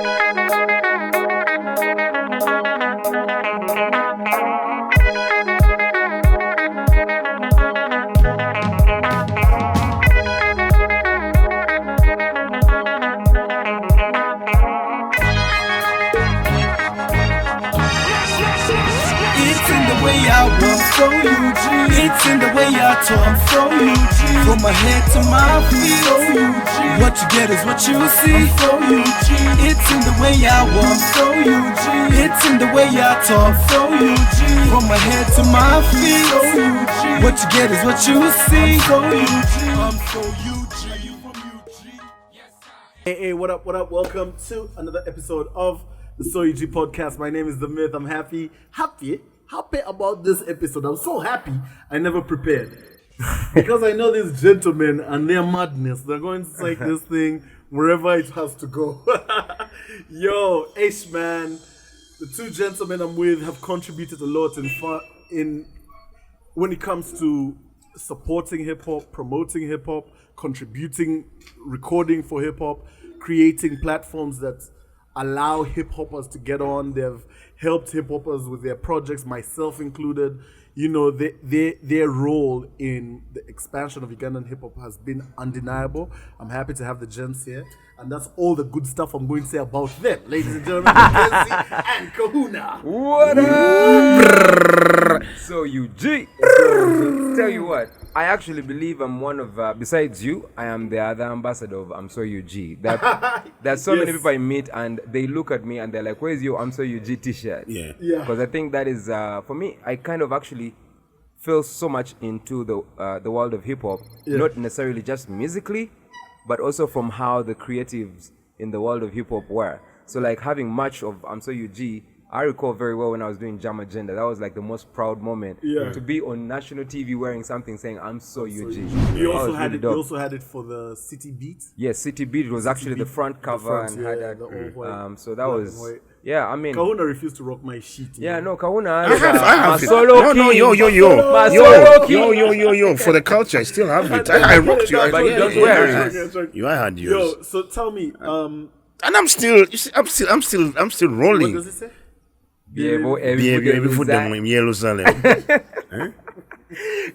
It's in the way I talk, I'm so UG. From my head to my feet, so UG. What you get is what you see, I'm so UG. It's in the way I walk, so UG. It's in the way I talk, so UG. From my head to my feet, so UG. What you get is what you see, so UG. I'm so UG. Hey, what up? Welcome to another episode of the TheSoUgPodcast. My name is The Myth. I'm happy about this episode. I'm so happy I never prepared. Because I know these gentlemen and their madness. They're going to take this thing wherever it has to go. Yo, Ace man, the two gentlemen I'm with have contributed a lot in when it comes to supporting hip-hop, promoting hip-hop, contributing, recording for hip-hop, creating platforms that allow hip-hoppers to get on. They've helped hip-hoppers with their projects, myself included. You know, their role in the expansion of Ugandan hip-hop has been undeniable. I'm happy to have the gents here. And that's all the good stuff I'm going to say about them. Ladies and gentlemen, Mckenzie and Kahuna. What up? So UG. Tell you what, I actually believe I'm one of, besides you, I am the other ambassador of I'm So UG. There's so many people I meet and they look at me and they're like, where's your I'm So UG t-shirt? Yeah. Because I think that is, for me, I kind of actually feel so much into the world of hip-hop, not necessarily just musically, but also from how the creatives in the world of hip-hop were. So like having much of I'm So UG, I recall very well when I was doing Jam Agenda. That was like the most proud moment to be on national TV wearing something saying I'm So UG. You also had it for the City Beat. Yes, City Beat was actually the front cover and had that. So that was I mean, Kahuna refused to rock my sheet. Yeah, no, Kahuna. I have it. Solo No, yo. For the culture, I still have it. I rocked you. But you don't wear it. You, I had yours. Yo, so tell me, and I'm still rolling. what does it say? Before them in Jerusalem.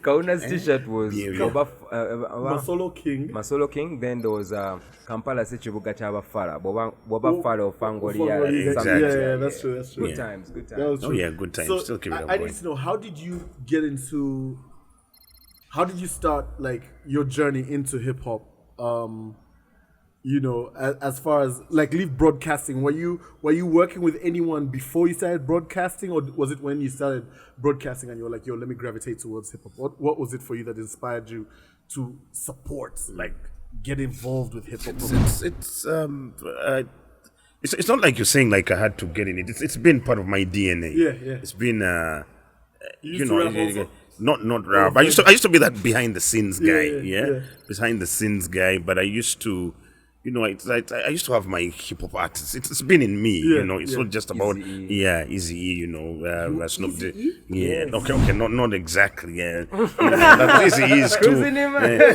Kahuna's t-shirt was Masolo King. Then there was Kampala Sechibuga Chabafara. Boba Faro Fangoria. Exactly. Yeah, that's true. Good times. That was true. Oh yeah, good time. So Still keep it up. I need to know, how did you start like your journey into hip hop? You know, as far as like leave broadcasting, were you working with anyone before you started broadcasting, or was it when you started broadcasting and you were like, yo, let me gravitate towards hip hop? What was it for you that inspired you to support, like get involved with hip hop? It's not like you're saying like I had to get in it. It's been part of my DNA. Yeah. It's been not Oh, rap. I used to be that behind the scenes guy. Behind the scenes guy. But I used to, I used to have my hip hop artists. It's been in me. It's not just about Easy E. Snoop D. Okay, not exactly. That Easy E is too.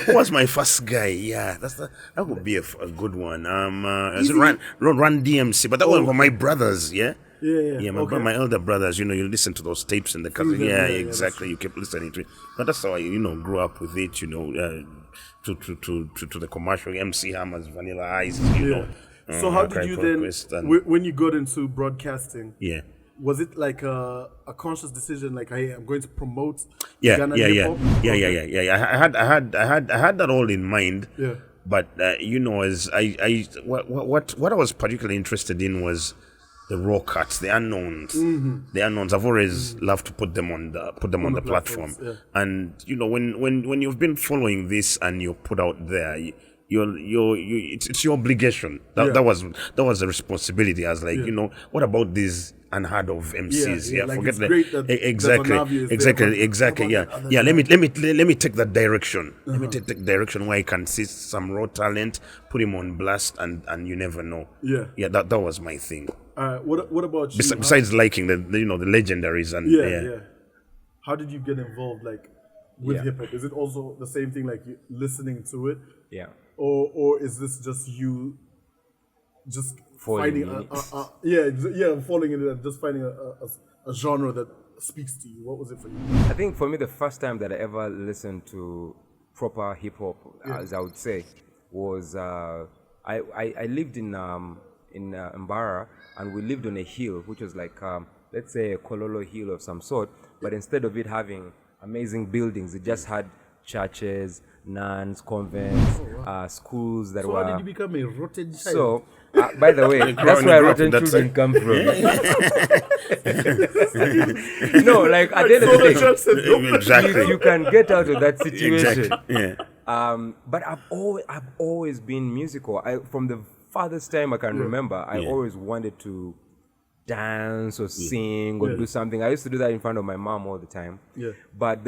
Who was my first guy? Yeah, that would be a good one. Run DMC, but that was for my brothers. My elder brothers, you listen to those tapes in the cousin. Exactly. You keep listening to it. But that's how I, grew up with it, to the commercial MC Hammers, Vanilla Ice, So how did you then, when you got into broadcasting? Was it like a conscious decision, like, hey, I'm going to promote Ghana hip-hop? I had that all in mind. Yeah. But as what I was particularly interested in was the raw cuts, the unknowns. The unknowns. I've always loved to put them on the platform. Yeah. And when you've been following this and you're put out there, it's your obligation. That was a responsibility. I was like, what about these unheard of MCs? Like forget that. Exactly. Let me take that direction. Let me take direction where I can see some raw talent, put him on blast, and you never know. That was my thing. What about you? Besides liking the legendaries and how did you get involved with hip hop? Is it also the same thing, like you listening to it? Yeah. Or is this just you just Falling falling in it and just finding a genre that speaks to you? What was it for you? I think for me, the first time that I ever listened to proper hip hop, as I would say, was I lived in Mbara, and we lived on a hill, which was like let's say a Kololo hill of some sort, but instead of it having amazing buildings, it just had churches, nuns, convents, schools that were. So how did you become a rotten child? So, by the way, that's where rotten children come from. No, like at the end of the day, you can get out of that situation. Exactly. Yeah. But I've always been musical. From the farthest time I can remember, I always wanted to dance or sing or do something. I used to do that in front of my mom all the time. Yeah. But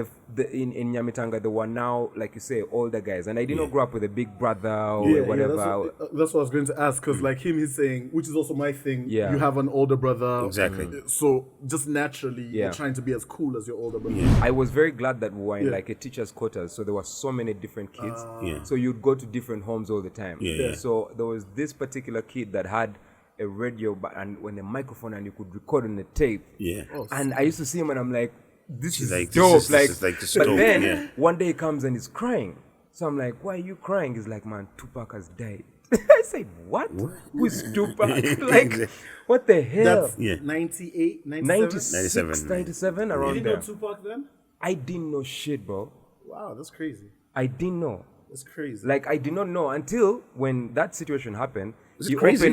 in Nyamitanga, there were now, like you say, older guys, and I did not grow up with a big brother or whatever. That's what I was going to ask, because like him, he's saying, which is also my thing. Yeah. You have an older brother. Exactly. So just naturally, you're trying to be as cool as your older brother. Yeah. I was very glad that we were in like a teacher's quarters, so there were so many different kids. So you'd go to different homes all the time. So there was this particular kid that had a radio and when a microphone, and you could record on the tape. Yeah. And I used to see him and I'm like, this is like dope. But then one day he comes and he's crying. So I'm like, why are you crying? He's like, man, Tupac has died. I said, what? Who's Tupac? Like, what the hell? That's 98, 97? 97, around there. You didn't know Tupac then? I didn't know shit, bro. Wow, that's crazy. I didn't know. That's crazy. Like, I did not know until when that situation happened. Is it crazy?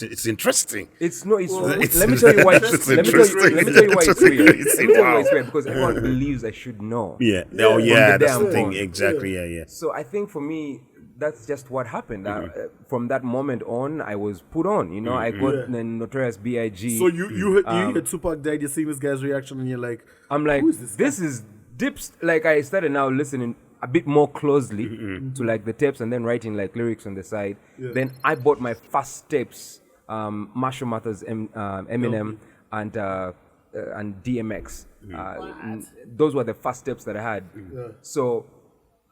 It's interesting. It's no. Let me tell you why. Let me tell you why it's weird. Because everyone believes I should know. Yeah. Oh yeah. That's the thing. Exactly. Yeah. So I think for me, that's just what happened. From that moment on, I was put on. You know, I got the Notorious B.I.G. So you heard Tupac died. You see this guy's reaction, and you're like, I'm like, this is dips. Like I started now listening a bit more closely to like the tapes and then writing like lyrics on the side. Then I bought my first tapes, Marshall Mathers, Eminem, and DMX. Those were the first tapes that I had. So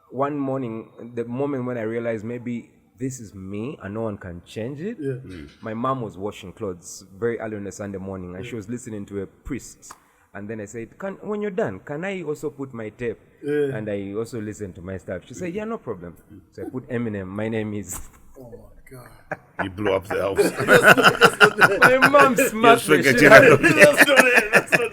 one morning, the moment when I realized maybe this is me and no one can change it, my mom was washing clothes very early on a Sunday morning, and she was listening to a priest. And then I said, when you're done, can I also put my tape? And I also listened to my stuff. She said, yeah, no problem. So I put Eminem. My name is... Oh, my God. You blew up the house. My mom smashed the shit out of me.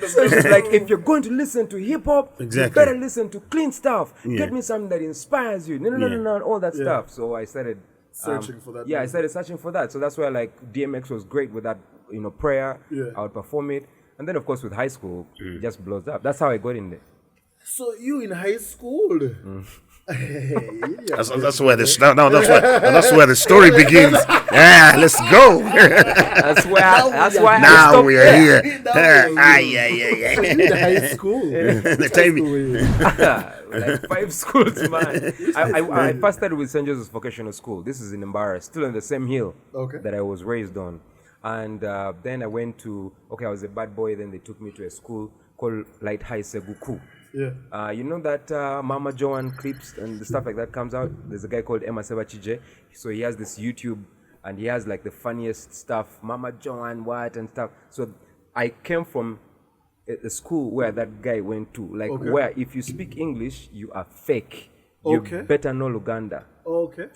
So she's like, if you're going to listen to hip-hop, you better listen to clean stuff. Get me something that inspires you. No, all that stuff. So I started... searching for that. I started searching for that. So that's why, like, DMX was great with that, prayer. I would perform it. And then, of course, with high school, it just blows up. That's how I got in there. So you in high school? That's where the story begins. Yeah, let's go. That's why now we are here. In high school. Like 5 schools, man. I first started with St. Joseph's Vocational School. This is in Mbara, still on the same hill that I was raised on. And then I went to, I was a bad boy. Then they took me to a school called Light High Seguku. Yeah. You know that Mama Joan clips and the stuff like that comes out? There's a guy called Emma Sebachije. So he has this YouTube and he has like the funniest stuff. Mama Joan, what and stuff. So I came from a school where that guy went to. Like where if you speak English, you are fake. You better know Uganda.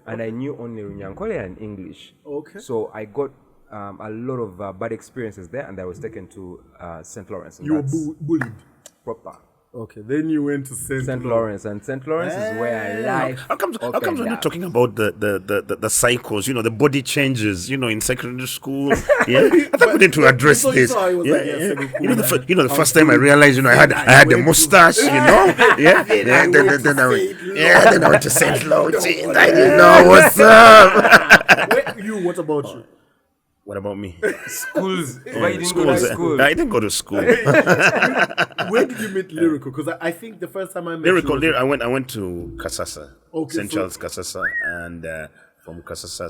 And I knew only Runyankole and English. So I got a lot of bad experiences there, and I was taken to St. Lawrence. You were bullied? Proper. Then you went to St. Lawrence. And St. Lawrence is where life. How comes we're not talking about the cycles, the body changes, in secondary school? Yeah, I thought we need to address this. The first time I realized, I had a mustache, Then I went to St. Lawrence. I didn't know what's up. What about you? What about me? Schools. Why you didn't go to school? I didn't go to school. Where did you meet Lyrical? Because I think the first time I met Lyrical, I went to Kasasa, St. Charles Kasasa, and from Kasasa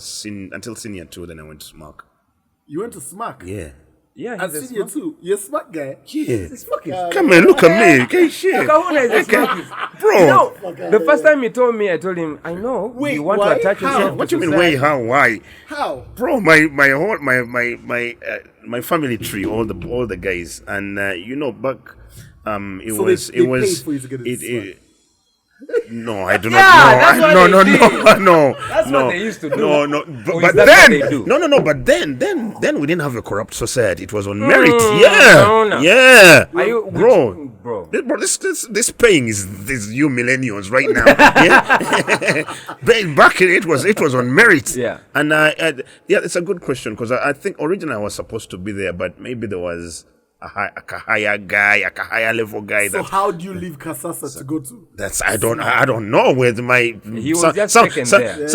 until senior 2, then I went to SMAC. You went to SMAC? Yeah. Yeah, I've he's a seen you too. You're a smart guy. Yeah. He's fucking. Come on, look at me. Okay, shit. Kahuna is a smartest. Bro. You know, the first time he told me, I told him, I know Wait, you want why? to attach How? yourself. What to you mean? society. Wait, how? Why? How? Bro, my family tree, all the guys, and you know, back it So was they it was paid for you to get it, it it no, I do Yeah, not that's know. what No, they no, did. no. That's no, what they used to do. No, no. Or But is that what then, they do? no. But then we didn't have a corrupt society. It was on merit. no. Yeah. Are you, Bro. bro? This paying is you millennials right now. Yeah. Back it was on merit. Yeah. And yeah, it's a good question because I think originally I was supposed to be there, but maybe there was a higher level guy. So how do you leave Kasasa to go to? That's I don't know where my He was just taken there.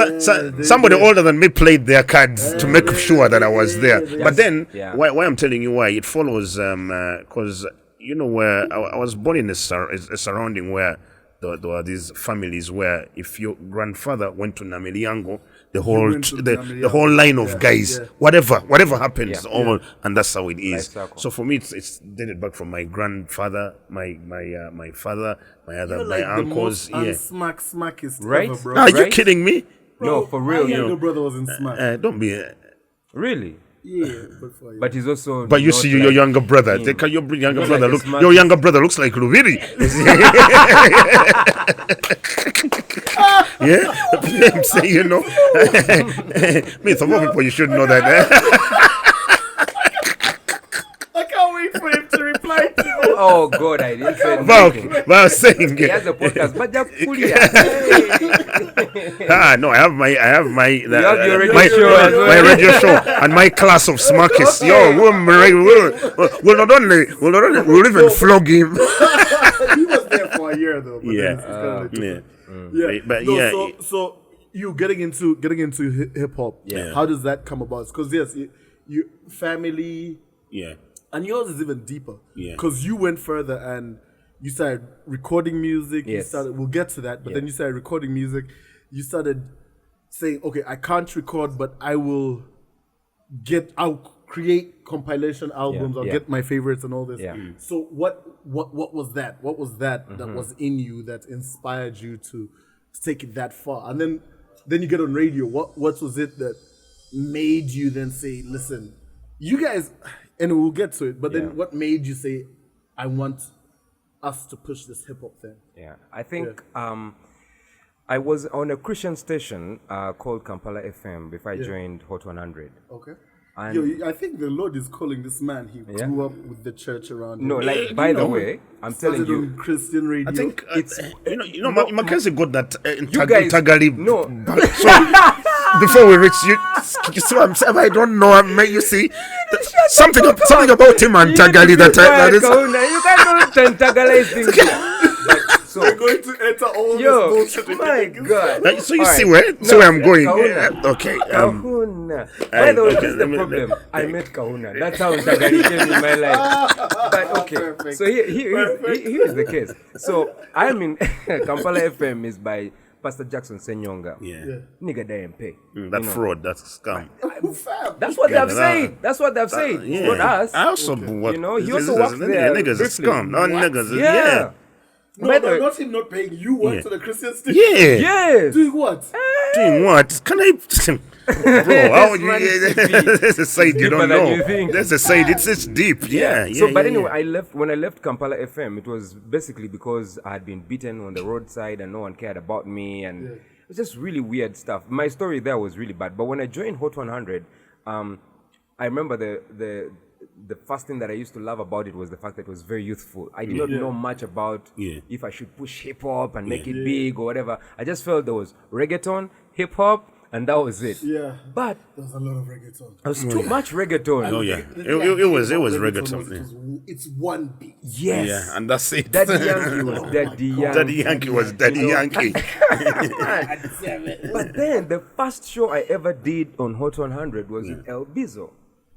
somebody older than me played their cards to make sure that I was there. But then why I'm telling you why it follows because you know where I was born in a surrounding where there were these families where if your grandfather went to Namiliango, the whole line of guys, whatever happens, and that's how it is. So for me, it's dated back from my grandfather, my father, my uncles. Smackest Right? ever, bro. Are you kidding me? No, for real. My younger brother was in smack. Don't be. Really? Yeah, but for you. But he's also. But you not see like your younger brother. him. Your younger Not brother like a look. smart- Your younger brother looks like Luviri. Yeah, I'm saying, you know. Mith, of all people, you should know that. I can't wait for him to reply to you. Oh God, I didn't say But anything. I was saying, He has a podcast, but just no, I have my have your radio my, show as well. my radio show and my class of smackers. Okay. Yo, we'll even flog him. He was there for a year though. But Yeah. then it's kinda different. Yeah. But No, yeah, so you getting into hip hop. Yeah. How does that come about? Because yes, you family, yeah. and yours is even deeper. Yeah. Because you went further and you started recording music. Yes. We'll get to that. But then you started recording music. You started saying, okay, I can't record, but I'll create compilation albums. I'll Yeah. get my favorites and all this. Yeah. So what was that? What was that that was in you that inspired you to take it that far? And then you get on radio. What was it that made you then say, listen, you guys, and we'll get to it, but then what made you say, I want us to push this hip hop thing? Yeah, I think I was on a Christian station called Kampala FM before I joined Hot 100. Okay. And Yo, I think the Lord is calling this man. He grew up with the church around him. no, like by the way, I'm telling Started you, on Christian radio. I think It's- Mckenzie got that you guys Tagalib. no. So before we reach you see what I'm saying? I don't know. You see something about him and Tagali that is. You can't antagonize things. we're going to enter all Yo, this bullshit. my God. So you All see right. where I'm going. Kahuna. Okay. Kahuna. By the way, okay, this is the let me- problem. I met Kahuna. That's how Tagali came in my life. But okay, Perfect. so here is the case. So I'm in Kampala FM is by Pastor Jackson Senyonga. Yeah. Nigga DMP. That fraud, that's scam. That's what they've said. That's what they've said. It's not us. I also work. You know, he also works there. Niggas is briefly. scam. No niggas. Yeah. Yeah. No, By the way- not him not paying. You went to the Christian station. Yeah. Yes. Doing what? Doing what? Can I? Bro, how would man is you? deep. That's a side you deeper don't than know. you think. That's a side. It's deep. Yeah. So, but yeah, anyway, when I left Kampala FM, it was basically because I had been beaten on the roadside and no one cared about me, and it was just really weird stuff. My story there was really bad. But when I joined Hot 100, I remember the first thing that I used to love about it was the fact that it was very youthful. I did not know much about if I should push hip hop and make it big or whatever. I just felt there was reggaeton, hip hop, and that was it. Yeah. But There was a lot of reggaeton. there was too much reggaeton. Oh yeah. It was reggaeton. It's one beat. Yes. Yeah, and that's it. Daddy Yankee was Daddy Yankee. Daddy Yankee was Daddy Yankee. But then the first show I ever did on Hot 100 was with El Bizo,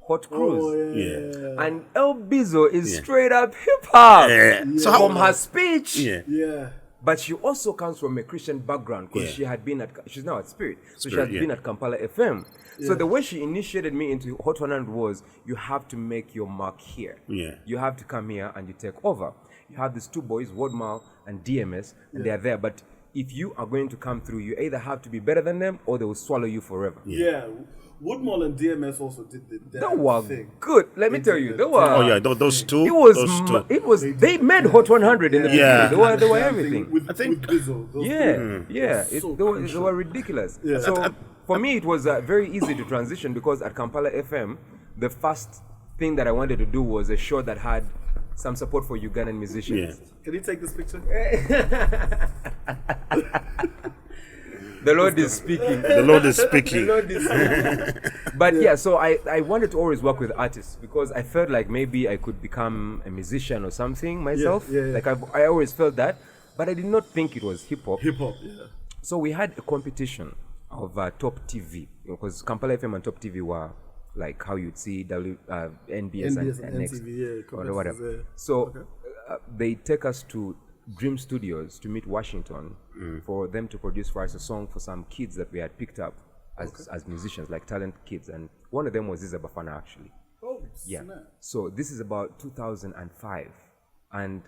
Hot Cruise. Yeah. And El Bizo is straight up hip hop. Yeah. So From her speech Yeah. Yeah. But she also comes from a Christian background because she's now at Spirit. So she has been at Kampala FM. So the way she initiated me into Hot 100 was, you have to make your mark here. Yeah. You have to come here and you take over. You have these two boys, Wordmal and DMS, and they are there. But if you are going to come through, you either have to be better than them or they will swallow you forever. Yeah. Woodmall and DMS also did that They were thing. good. Let me tell you, they were. Oh yeah, those two. It was. They made Hot 100 in the beginning. They were everything. With Bizzle. They were ridiculous. Yeah. So for me, it was very easy to transition because at Kampala FM, the first thing that I wanted to do was a show that had some support for Ugandan musicians. Yeah. Can you take this picture? The Lord is speaking. The Lord is speaking. The Lord is speaking. But so I wanted to always work with artists because I felt like maybe I could become a musician or something myself. Like I always felt that, but I did not think it was hip hop. Hip hop, So we had a competition of Top TV because Kampala FM and Top TV were like how you'd see NBS and Next or whatever. So they take us to Dream Studios to meet Washington for them to produce for us a song for some kids that we had picked up as musicians, like talent kids, and one of them was Ziza Bafana actually. Oh, yeah. snap. So this is about 2005, and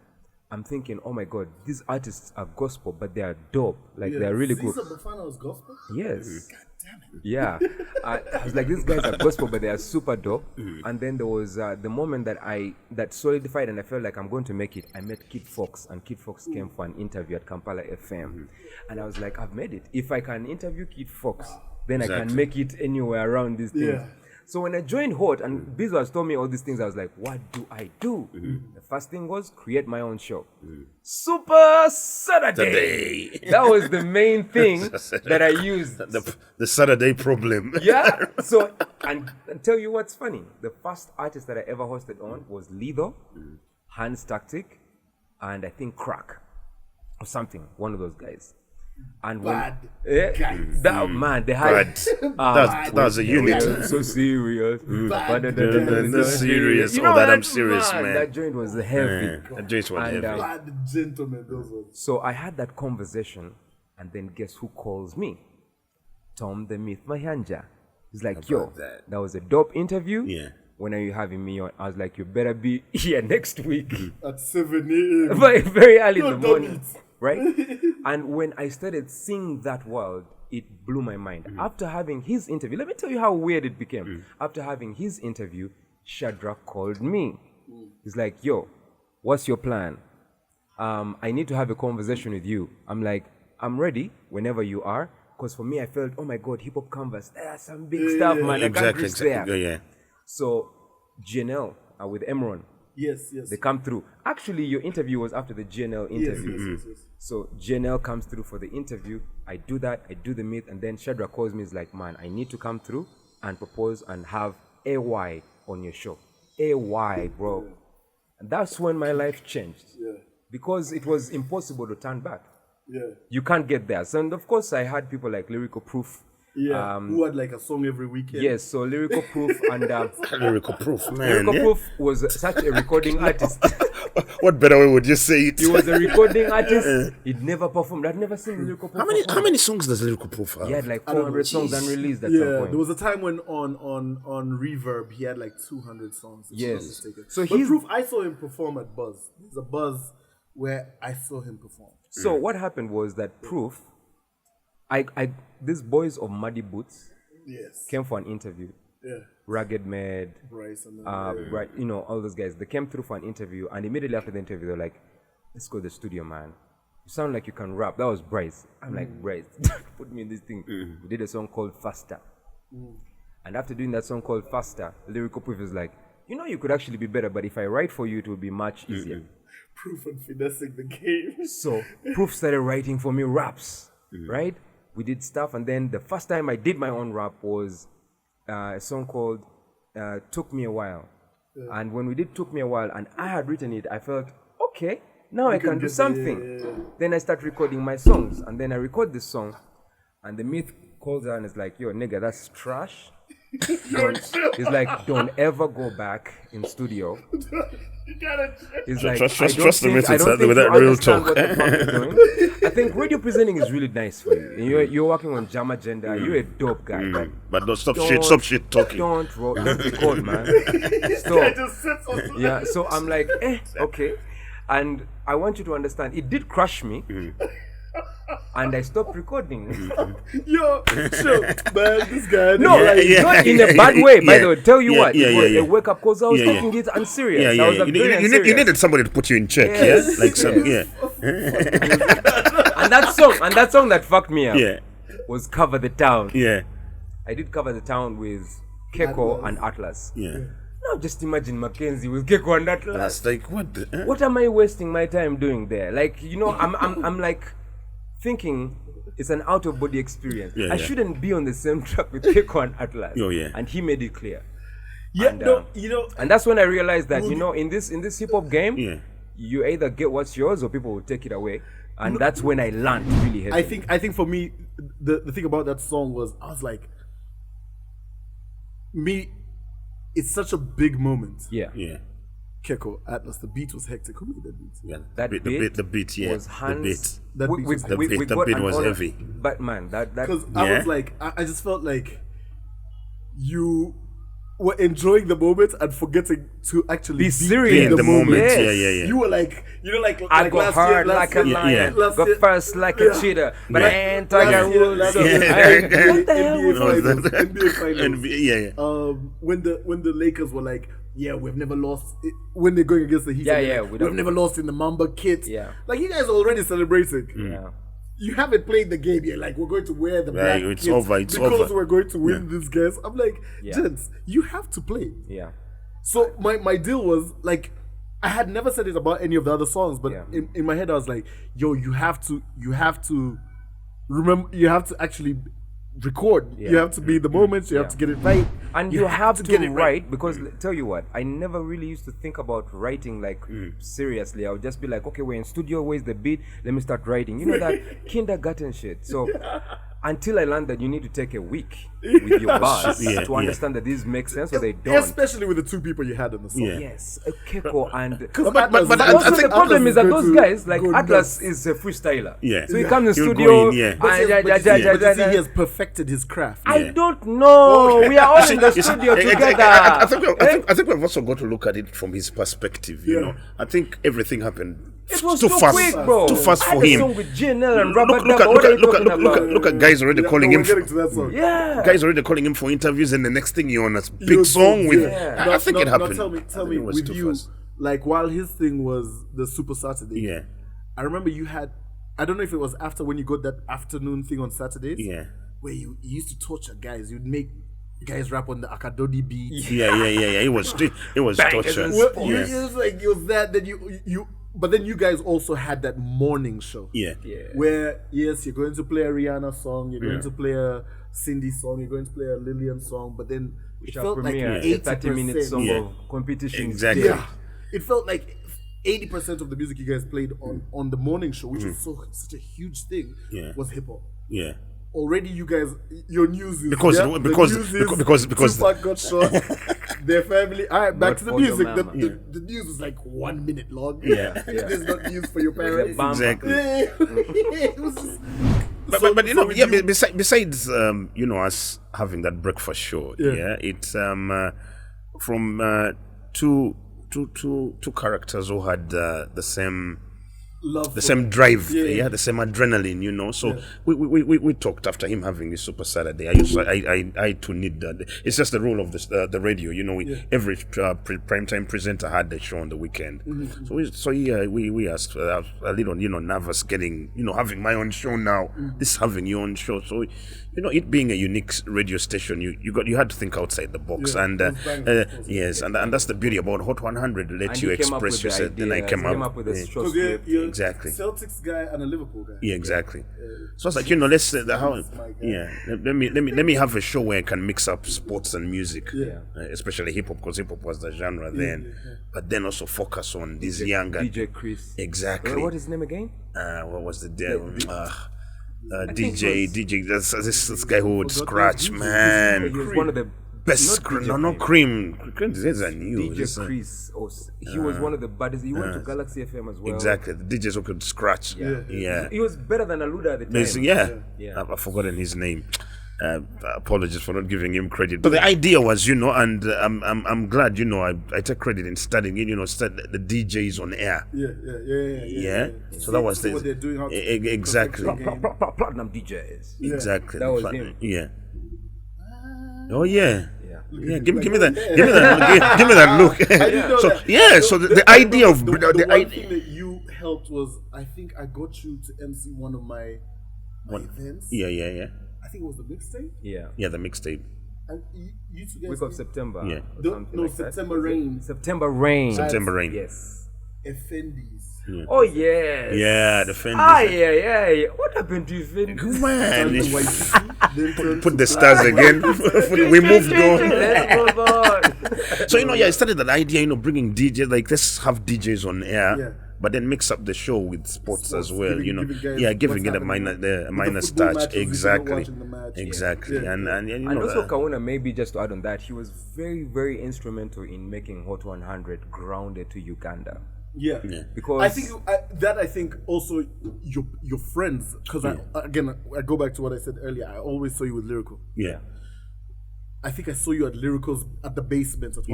I'm thinking, oh my God, these artists are gospel, but they are dope. Like they're really good. Ziza Bafana was gospel? Yes. God damn it. Yeah. I was like, these guys are gospel, but they are super dope. And then there was the moment that solidified and I felt like I'm going to make it. I met Kid Fox, and Kid Fox came for an interview at Kampala FM. And I was like, I've made it. If I can interview Kid Fox, then I can make it anywhere around these things. Yeah. So when I joined Hot and Bizo has told me all these things, I was like, what do I do? The first thing was create my own show. Super Saturday. That was the main thing that I used. The Saturday problem. Yeah. So, and tell you what's funny. The first artist that I ever hosted on was Lido, Hans Tactic, and I think Crack or something. One of those guys. And Bad when that man, they had that was a unit. so serious. Serious. You know that what, I'm serious, man. That joint was heavy. That joint was heavy. Bad gentlemen, those ones. So I had that conversation, and then guess who calls me? Tom the Mith Mahanja. He's like, yo, that was a dope interview. Yeah. When are you having me on? I was like, you better be here next week. At 7 a.m. very early in the morning. It. Right? And when I started seeing that world, it blew my mind. After having his interview, let me tell you how weird it became. After having his interview, Shadrach called me. He's like, yo, what's your plan? I need to have a conversation with you. I'm like, I'm ready whenever you are. Because for me, I felt, oh my God, Hip Hop Canvas, there's some big stuff, man. I can't reach there. Yeah. So, GNL with Emron, Yes. they come through. Actually, your interview was after the GNL interview. Yes. So GNL comes through for the interview. I do that. I do the Myth, and then Shadrach calls me. Is like, man, I need to come through and propose and have AY on your show. AY, bro. And that's when my life changed. Yeah. Because it was impossible to turn back. Yeah. You can't get there. So, and of course, I had people like Lyrical Proof. Yeah. Who had like a song every weekend. Yes, so Lyrical Proof and Lyrical Proof, man. Lyrical Proof was such a recording artist. What better way would you say it? He was a recording artist. He'd never performed. I'd never seen Lyrical Proof. How many songs does Lyrical Proof have? He had like 400 songs unreleased at some point. There was a time when on Reverb he had like 200 songs. Yes. So Proof, I saw him perform at Buzz. There's a Buzz where I saw him perform. So what happened was that Proof, these boys of Muddy Boots came for an interview. Yeah. Rugged Med, Bryce and right, you know, all those guys. They came through for an interview, and immediately after the interview, they're like, let's go to the studio, man. You sound like you can rap. That was Bryce. I'm like, Bryce, put me in this thing. We did a song called Faster. And after doing that song called Faster, Lyrical Proof is like, you know, you could actually be better, but if I write for you, it will be much easier. Proof and finessing the game. So Proof started writing for me raps, right? We did stuff, and then the first time I did my own rap was a song called Took Me a While. And when we did Took Me a While, and I had written it, I felt, okay, now I can do something. Then I start recording my songs, and then I record this song, and the Myth calls her and is like, yo, nigga, that's trash. He's like, don't ever go back in studio. You gotta He's like, trust the Mith I don't think with that you real understand talk. what the fuck you're doing. I think radio presenting is really nice for you. And you're working on Jam Agenda. You're a dope guy. But don't stop Don't- shit talking. Don't record, man. I Stop. just said something. Yeah, so I'm like, okay. And I want you to understand, it did crush me. And I stopped recording. Yo, sure, man, this guy. No, not in a bad way, by the way. Tell you what, it was yeah. a wake up because I was Yeah, taking it unserious. Yeah, I was yeah. like, very You unserious. needed somebody to put you in check, Yes, yeah? Like some, yeah. And that song that fucked me up Yeah, was Cover the Town. yeah, I did Cover the Town with Keko and Atlas. yeah. Now just imagine Mckenzie with Keko and Atlas. That's like, what the... What am I wasting my time doing there? Like, I'm like thinking it's an out of body experience. Yeah, I yeah. shouldn't be on the same track with Keko and Atlas. Oh, yeah. And he made it clear. Yeah, And, no, you know, And that's when I realized that, in this hip hop game, Yeah. you either get what's yours or people will take it away. And that's when I learned really heavy. I think for me, the thing about that song was I was like, it's such a big moment. Yeah. Yeah. Keko, Atlas, the beat was hectic. Who made that beat? Yeah, That the beat, yeah, was the hands. beat. That beat was The beat got an was honor. heavy. But man, that Because Yeah. I was like, I just felt like you were enjoying the moment and forgetting to actually Be be serious. in the moment. Yes. Yeah. You were like, I go last hard year, like a year, lion, yeah. last go year- first like a cheetah, but I ain't last Tiger year- Woods. last so year- what the hell NBA was finals, NBA finals. Yeah. When the Lakers were like, yeah, we've never lost when they're going against the Heat. Yeah, and yeah, they're we like, don't- we've never lost in the Mamba kit. Yeah. Like you guys are already celebrating. Yeah. You haven't played the game yet. Like we're going to wear the Right, black it's kit over, it's because over. we're going to win these guys. I'm like, Yeah. gents, you have to play. Yeah. So my deal was like, I had never said it about any of the other songs, but Yeah. in my head I was like, yo, you have to remember, you have to actually record. You Yeah. have to be in the moment. You have Yeah. to get it right, And you have to get it write because tell you what, I never really used to think about writing like seriously. I would just be like, okay, we're in studio, where's the beat? Let me start writing. You know that kindergarten shit. So until I learned that you need to take a week with your bars Yeah, to yeah. understand that these make sense or they don't. Especially with the two people you had on the song. Yeah. Yes, Keko and But also I the think problem is that Atlas those going to guys, like go Atlas, nuts. is a freestyler. Yeah. So he comes in He'll studio. go in, yeah. But and you see, he has perfected his craft. I don't know. We are all in the You see, studio I together. think we've also got to look at it from his perspective. You know, I think everything happened It was too too fast, quick, bro. too fast I for had a him. song with JNL and Robert Look Dab. What are you talking about? look at guys already calling we're him. getting to that song. Yeah. Guys already calling him for interviews, and the next thing you're on a big Your song with. Yeah. I think it happened. Tell I me, think it was with too you, fast. like while his thing was the Super Saturday. Yeah, I remember you had. I don't know if it was after when you got that afternoon thing on Saturdays. yeah, Where you used to torture guys. You'd make guys rap on the Akadodi beat. yeah. It was torture. and Well, sports. it was like it was that. Then you. But then you guys also had that morning show. Yeah, Where yes, you're going to play a Rihanna song, you're going to play a Cindy song, you're going to play a Lillian song, but then it Shall felt like premiere a 80%. 30-minute song Yeah. of competition. Exactly. Yeah, it felt like 80% of the music you guys played on the morning show, which was such a huge thing, Yeah. was hip hop. yeah. Already, you guys, your news is Because- yeah, the because- news is because- Tupac got shot, their family. All right, back Not to the for your music. mama. The news was like 1 minute long. Yeah. This is not news for your parents. Bam. Exactly. It was just. But you know, with yeah. you- Besides, you know, us having that breakfast show, yeah, it's from two characters who had the same. love The for same drive, Yeah, yeah, yeah. the same adrenaline, you know. So we talked after him having this Super Saturday. I too need that. It's just the role of the radio, you know. Every primetime presenter had the show on the weekend. We asked a little, you know, nervous getting, you know, having my own show now. This having your own show, so you know, it being a unique radio station, you had to think outside the box, Yeah, and it was banging. yes, and that's the beauty about Hot 100. Let And you he came up express with the yourself. Then I ideas, came he up with a yeah. short Because script. you're Exactly. Celtics guy and a Liverpool guy. Yeah, exactly. So I was like, you know, let's how let me have a show where I can mix up sports and music, especially hip hop, because hip hop was the genre then, but then also focus on these younger DJ Chris. exactly. What is his name again? What was the DJ? That's this guy who would scratch, man. He was one of the best Not DJ no cream. Cream DJs are new. DJ Chris, he was one of the baddest. He went to Galaxy FM as well. Exactly, the DJs who could scratch. Yeah. He was better than Aluda at the time. Yeah. I've forgotten his name. Apologies for not giving him credit. But the idea was, and I'm glad, I take credit in studying it, study the DJs on air. Yeah. So that was what they're doing. Exactly. Platinum DJs. Exactly. That was him. Yeah. Oh yeah. Yeah, give me that. Give me that look. So the idea of the one thing that you helped was, I think I got you to MC one of my events. Yeah. I think it was the mixtape. Yeah, the mixtape. And you two guys Week of September. Yeah. September Rain. September Rain. September Rain. Yes. Effendis. Yeah. Oh yes. Yeah, the Fendi. Yeah. What happened to Fendi? Man, put the stars again. We moved on. Let's move on. So I started that idea, bringing DJs, like let's have DJs on air, but then mix up the show with sports as well. Giving it a minor touch. Exactly. And also Kahuna, maybe just to add on that, he was very, very instrumental in making Hot 100 grounded to Uganda. Yeah. Because I think also your friends, because I go back to what I said earlier. I always saw you with Lyrical. Yeah. I think I saw you at Lyricals at the basement at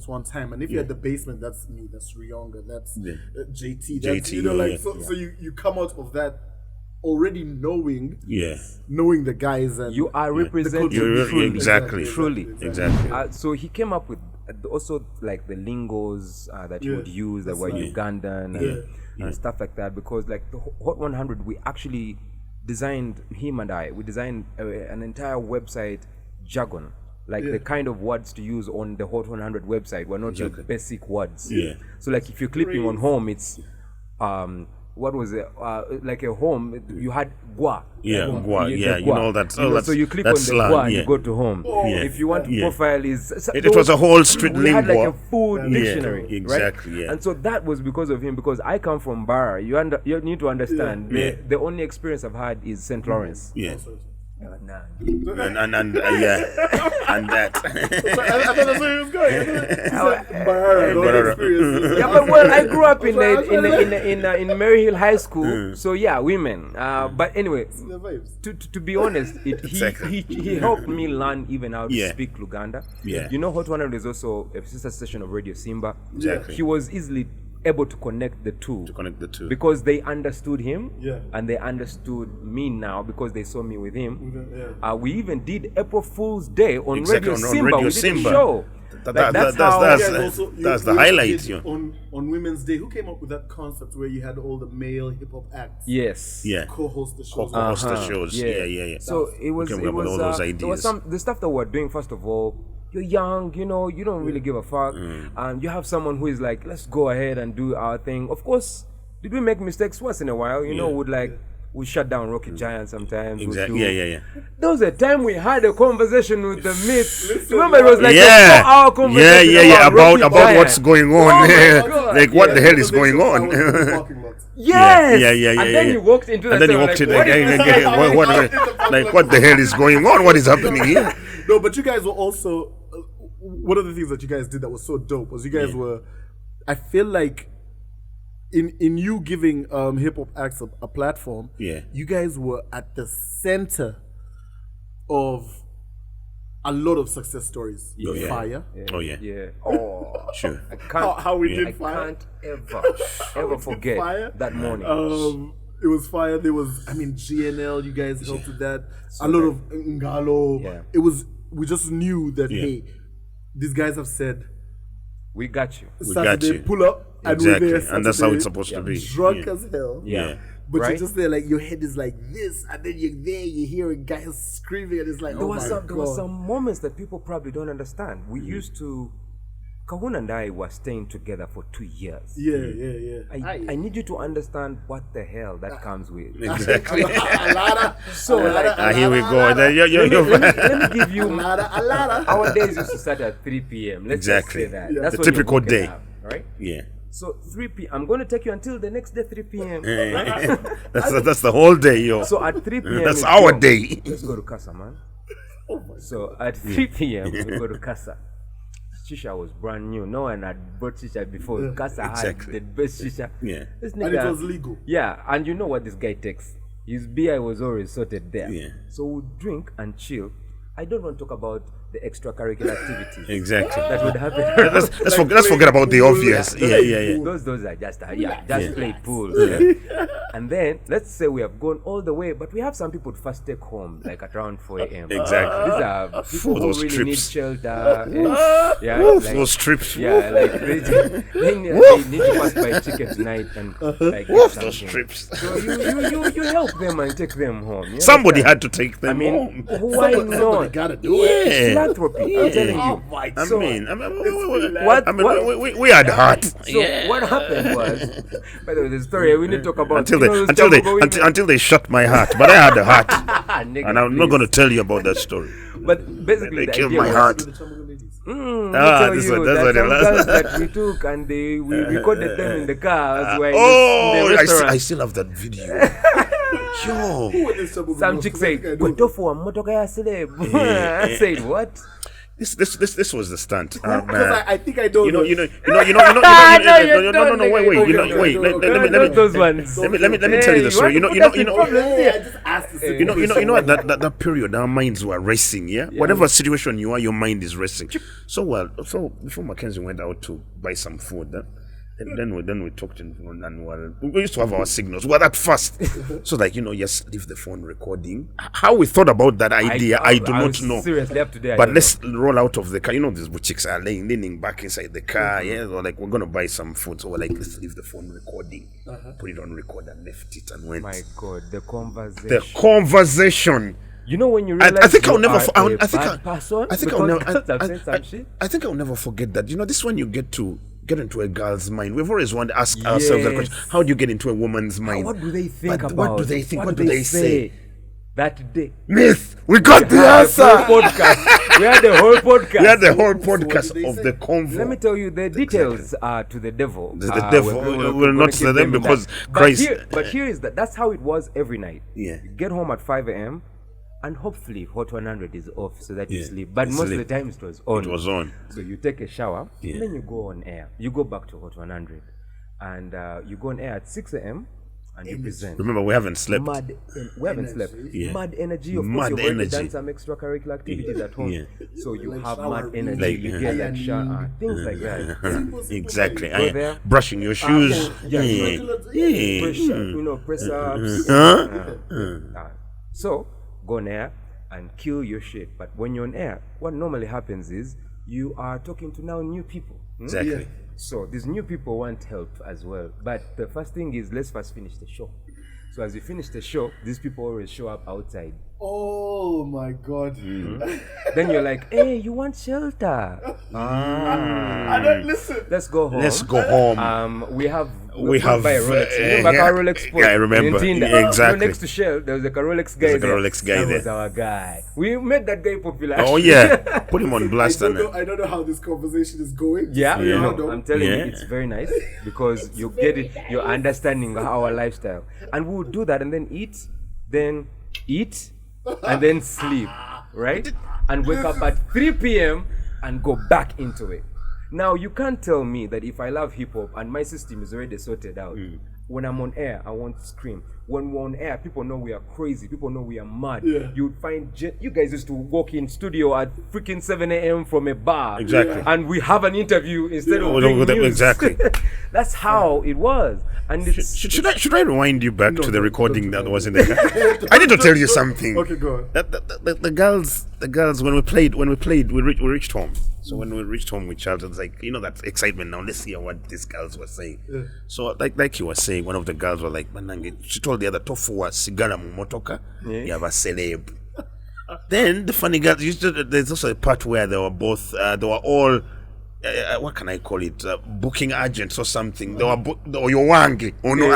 one time, and if you're at the basement, that's me, that's Rionga, that's JT, that's, so you come out of that already knowing the guys, and you are representing truly. So he came up with also like the lingos that he would use that were Ugandan and stuff like that, because like the Hot 100, we actually designed, we designed an entire website jargon. Like the kind of words to use on the Hot 100 website were not just basic words. So like if you're clipping on home, it's what was it? Like a home, you had gua. Gua. So you click on the gua and you go to home. If you want to profile, it was a whole street lingua. We had like a full dictionary. dictionary, Exactly. right? Yeah. And so that was because of him. Because I come from Bara. You need to understand. The only experience I've had is St. Lawrence. Yeah. And that. I thought that's where he was going. But well, I grew up in Maryhill High School, so women. But anyway, to be honest, he helped me learn even how to speak Luganda. Hot 100 is also a sister station of Radio Simba. Exactly. He was easily able to connect the two because they understood him and they understood me now because they saw me with him. We even did April Fool's Day on Radio Simba. We did a show. That's the highlight. On Women's Day, who came up with that concept where you had all the male hip hop acts? Yes. Co-host the shows. Co-host the shows. Yeah. So it was all those ideas. The stuff that we're doing. First of all, you're young, you don't really give a fuck. And you have someone who is like, let's go ahead and do our thing. Of course, did we make mistakes once in a while? We shut down Rocket Giant sometimes. Exactly. There was a time we had a conversation with the Myth. Remember, it was like a 4-hour conversation about what's going on. Like what the hell is going on? Yes. And then you walked into that. And then you walked in like what the hell is going on? What is happening here? No, but you guys were also one of the things that you guys did that was so dope was you guys were, I feel like in you giving hip hop acts a platform, you guys were at the center of a lot of success stories. Fire. Oh, sure. I can't, how we did Fire. I can't ever forget Fire. that morning. It was Fire. There was, GNL. You guys helped with that. So a lot of Ngalo. It was. We just knew that hey, these guys have said, we got you. Saturday, pull up. Exactly. And we're there Saturday, and that's how it's supposed to be. Drunk as hell. But right? you're just there, like your head is like this, and then you're there, you hear guys screaming, and it's like, there were some moments that people probably don't understand. We used to, Kahuna and I were staying together for 2 years. I need you to understand what the hell that comes with. Exactly. So here we go. Let me give you our days used to start at 3 p.m. Let's just say that. That's the typical day. Up, right? Yeah. So 3 p.m. I'm going to take you until the next day 3 p.m. Right? That's the whole day, yo. So at 3 p.m. That's our day. Let's go to Casa, man. So at 3 p.m. we go to Kasa. Shisha was brand new. No one had brought shisha before. Kasa had the best shisha. Yeah. This And nigga, it was legal. yeah, and you know what this guy takes? His beer was always sorted there. Yeah. So we drink and chill. I don't want to talk about the extracurricular activities. Exactly. That would happen. Let's forget about the obvious. Yeah. Those are just play pool. Yeah. And then let's say we have gone all the way, but we have some people to first take home like at around 4 a.m. Exactly. These are people who those really need trips. shelter. Yeah, Woof, like, those trips. yeah, like they need to pass by chicken tonight and like Woof, get those something. trips. So you help them and take them home. You Somebody understand? had to take them I mean, home. why Somebody not? gotta do it. Yeah. Philanthropy. I'm telling you. We had heart. So what happened was, by the way, the story we need to talk about Until they shut my heart, but I had a heart, Nigga, and I'm not going to tell you about that story. But basically, They the killed idea my was, heart. that's what that we took and we recorded them in the cars. In the restaurant. I still have that video. Yo, Some chick said, "Went off for a motoka ya celeb." I said, "What?" this was the stunt. Because I think I don't know. Wait. Those ones. Let me tell you the story. I just asked to You know at that period our minds were racing, yeah? Whatever situation you are, your mind is racing. So before Mckenzie went out to buy some food, and then we talked and we used to have our signals. We were that fast. So just leave the phone recording. How we thought about that idea, I do not know. Seriously, up to there. But let's roll out of the car. These chicks are leaning back inside the car. Yeah, we're gonna buy some food. So we're like, let's leave the phone recording. Put it on record and left it and went. My God, the conversation. The conversation. You know when you realize I think I'll never. I think I'll never forget that. This is when you get into a girl's mind. We've always wanted to ask ourselves that question: how do you get into a woman's mind? What do they think about? What do they think? What do they say? That day, Myth, we got the answer. We had the whole podcast. We had the whole podcast of the convo. Let me tell you, the details are to the devil. The devil will not say them because Christ. But here is that's how it was every night. Yeah. You get home at 5 a.m. and hopefully Hot 100 is off so that you sleep. But most of the time it was on. It was on. So you take a shower and then you go on air. You go back to Hot 100 and you go on air at 6 a.m. and you present. Remember, we haven't slept. We haven't slept. Yeah. Mad energy. Of course, you've already done some extracurricular activities at home. Yeah. So you have mad energy. You get like shower, things like that. Exactly. Go there. Brushing your shoes. Press ups. So go on air and kill your shit. But when you're on air, what normally happens is you are talking to now new people. Exactly. So these new people want help as well. But the first thing is let's first finish the show. So as you finish the show, these people always show up outside. Oh my God. Then you're like, hey, you want shelter? I don't listen. Let's go home. We have buy a Rolex. Remember our Rolex spot? Yeah, I remember. Exactly. Next to Shell, there was like a Rolex guy there. That was our guy. We made that guy popular. Oh yeah. Put him on blast. I don't know how this conversation is going. Yeah. I'm telling you, it's very nice because you get it. You're understanding our lifestyle, and we would do that and then eat, and then sleep, right? And wake up at 3 p.m. and go back into it. Now, you can't tell me that if I love hip-hop and my system is already sorted out, when I'm on air, I won't scream. When we're on air, people know we are crazy. People know we are mad. Yeah. You'd find you guys used to walk in studio at freaking 7 a.m. from a bar. Exactly. And we have an interview instead of doing news. Exactly. That's how it was. And should I rewind you back to the recording that was in the car? I need to tell you something. Okay, go on. The girls when we played, we reached home. So when we reached home with Charles, it's like, that excitement now. Let's hear what these girls were saying. Yeah. So like you were saying, one of the girls were like, Manange, she told the other tofu was sigara mumotoka, you have a celeb. Then the funny girl, there's also a part where they were both, they were all, what can I call it? Booking agents or something. They were Yowangi. Oh no,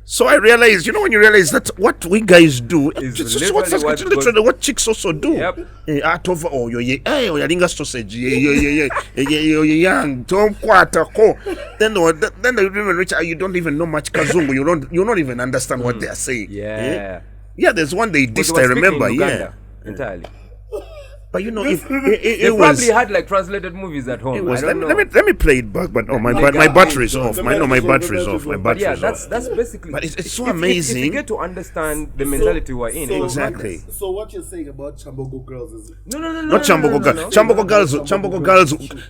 So I realized, when you realize that what we guys do is literally what chicks also do. Yep. Out of your sausage, young, Tom Quatako. Then they even reach out, you don't even know much Kazungu. You don't even understand what they are saying. Yeah. Yeah, there's one they dissed, I remember. Yeah. entirely. But you know, They probably had like translated movies at home. It was, I don't know. let me play it back, but my battery's off. My battery's off. My But yeah, battery's off. that's basically. But it's so if amazing. you get to understand the mentality we're in, it was Exactly. madness. So what you're saying about Chambogo girls is No. Not Chambogo girls.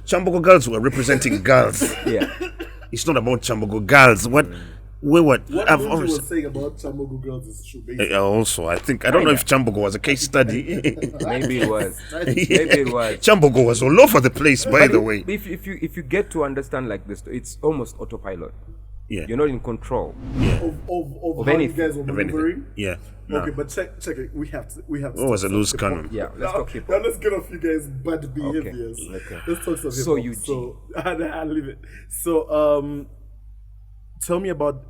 Chambogo girls were representing girls. Yeah. It's not about Chambogo girls. What? what I've Munji always was saying about Chambogo girls is true. Basically. also, I don't know if Chambogo was a case study. Maybe it was. Maybe it was. Chambogo was all over the place, by the way. If you get to understand like this, it's almost autopilot. Yeah. You're not in control. Of how anything. you guys were maneuvering. Yeah. Okay, but check it. We have to. What was a loose cannon? Yeah, let's talk hip Now hop. let's get off you guys' bad behaviors. Okay. Let's talk some hip So hop. Eugene. So I'll leave it. So tell me about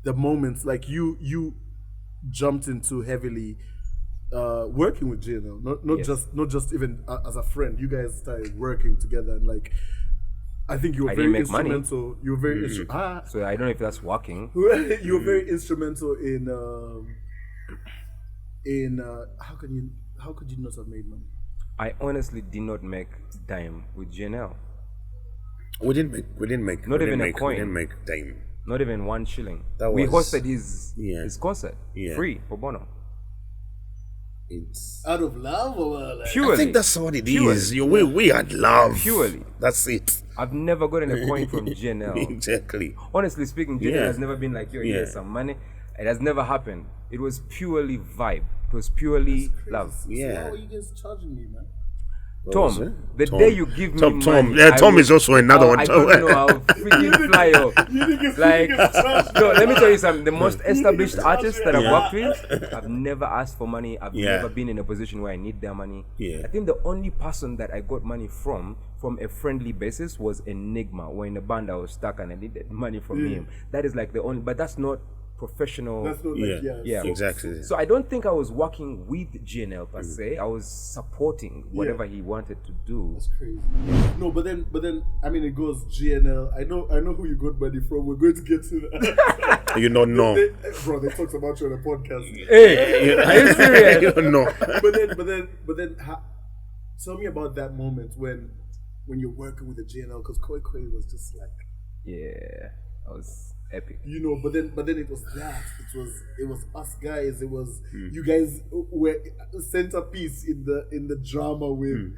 the moments like you jumped into heavily working with JNL. Not just even as a friend. You guys started working together and like I think you were I very didn't make money. instrumental. You were very So I don't know if that's working. you were very instrumental in how could you not have made money? I honestly did not make dime with JNL. We didn't make Not even a coin. We didn't make dime. Not even 1 shilling. That We was- hosted his concert free for Bono. It's Out of love or like Purely. I think that's what it Purely. is. We had love. Purely. That's it. I've never gotten a coin from JNL. Exactly. Honestly speaking, JNL Yeah. has never been like, yo, Yeah. here's some money. It has never happened. It was purely vibe. It was purely love. So Yeah. how are you guys charging me, man? was Tom, it? the Tom. day you give me Tom, money, yeah, I Tom will- is also another one. I don't know how freaking fly off. Like, no, let me tell you something. The most established artists that I've worked with, I've never asked for money. I've Yeah. never been in a position where I need their money. Yeah. I think the only person that I got money from a friendly basis was Enigma. When in a band I was stuck and I needed money from him. That is like the only, but that's not professional. That's not Yeah. like Yeah. Exactly. So I don't think I was working with JNL per se. I was supporting whatever he wanted to do. That's crazy. No, but then I mean it goes GNL. I know who you got money from. We're going to get to that. You don't know. Bro, they talked about you on a podcast. Hey, are you serious? You don't know. But then tell me about that moment when you're working with the GNL, because Koi was just like, Yeah, that was epic. you know. But then it was that. It was us guys. It was you guys were centerpiece in the drama with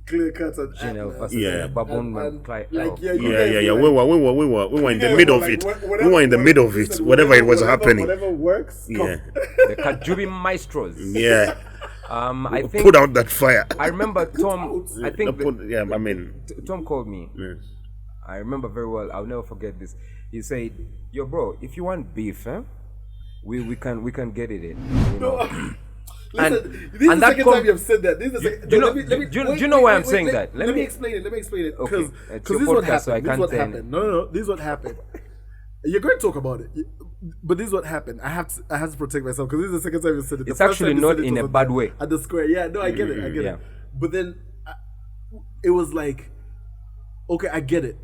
Clear Cut and JNL Atlas. versus Yeah. Baboon And- and Clyde. like, Oh, yeah, you Yeah, guys yeah, were yeah. like- We were in the Yeah, middle but of like, it. whatever- We were in the middle of it. Whatever it was happening. Whatever works. Yeah. the Kajubi Maestros. Yeah. I think Put out that fire. I remember Tom. I think Yeah, I mean. Tom called me. Yes. I remember very well. I'll never forget this. He said, "Yo, bro, if you want beef, we can get it in." You know? Listen, this is the second time you've said that. This is the second. do you know- let me- do you know why I'm saying that? Let me explain it. Let me explain it. Okay, Because it's this your is what podcast, happened. so I This is can't what say happened. No. This is what happened. You're going to talk about it, but this is what happened. I have to protect myself because this is the second time you said it. The It's first actually time you not said it in was a at bad the- way. At the square, yeah. No, I get it. I get Yeah. it. But then it was like, okay, I get it.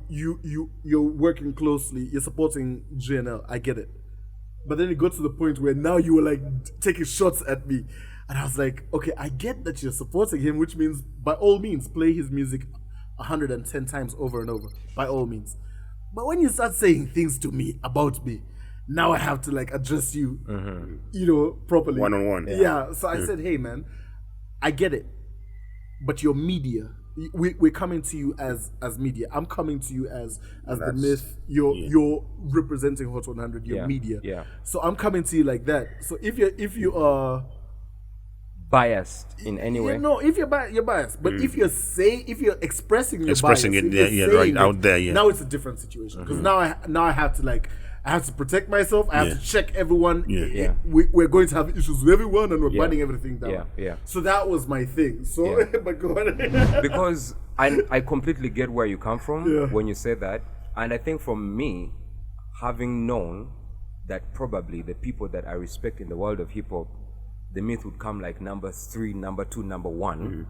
You're working closely. You're supporting JNL. I get it. But then it got to the point where now you were like taking shots at me. And I was like, okay, I get that you're supporting him, which means by all means, play his music 110 times over and over. By all means. But when you start saying things to me about me, now I have to like address you, you know, properly. One-on-one. Yeah. So I said, hey man, I get it. But your media, we're coming to you as media. I'm coming to you as the Myth. You're representing Hot 100. Your media. Yeah. So I'm coming to you like that. So if you are Biased in any way. no, if you're biased, you're biased. But if you're expressing your Expressing bias, it, if you're yeah, right saying out there, yeah. Now it's a different situation because now I have to protect myself. I have to check everyone. Yeah. We're going to have issues with everyone, and we're banning everything down. Yeah. So that was my thing. So, Yeah. but go on. Because I completely get where you come from Yeah. when you say that. And I think for me, having known that probably the people that I respect in the world of hip hop, the Myth would come like number 3, number 2, number 1.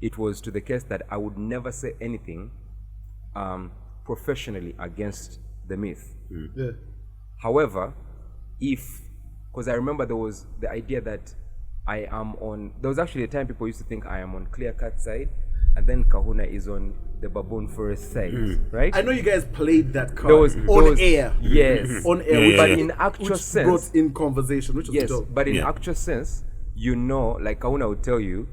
It was to the case that I would never say anything professionally against the Myth. Yeah. However, if because I remember there was the idea that I am on. There was actually a time people used to think I am on Clear Cut side, and then Kahuna is on the Baboon Forest side, right? I know you guys played that card on air. Yes, on air. But in actual sense, brought in conversation, which was dope. but in actual sense, like Kahuna would tell you,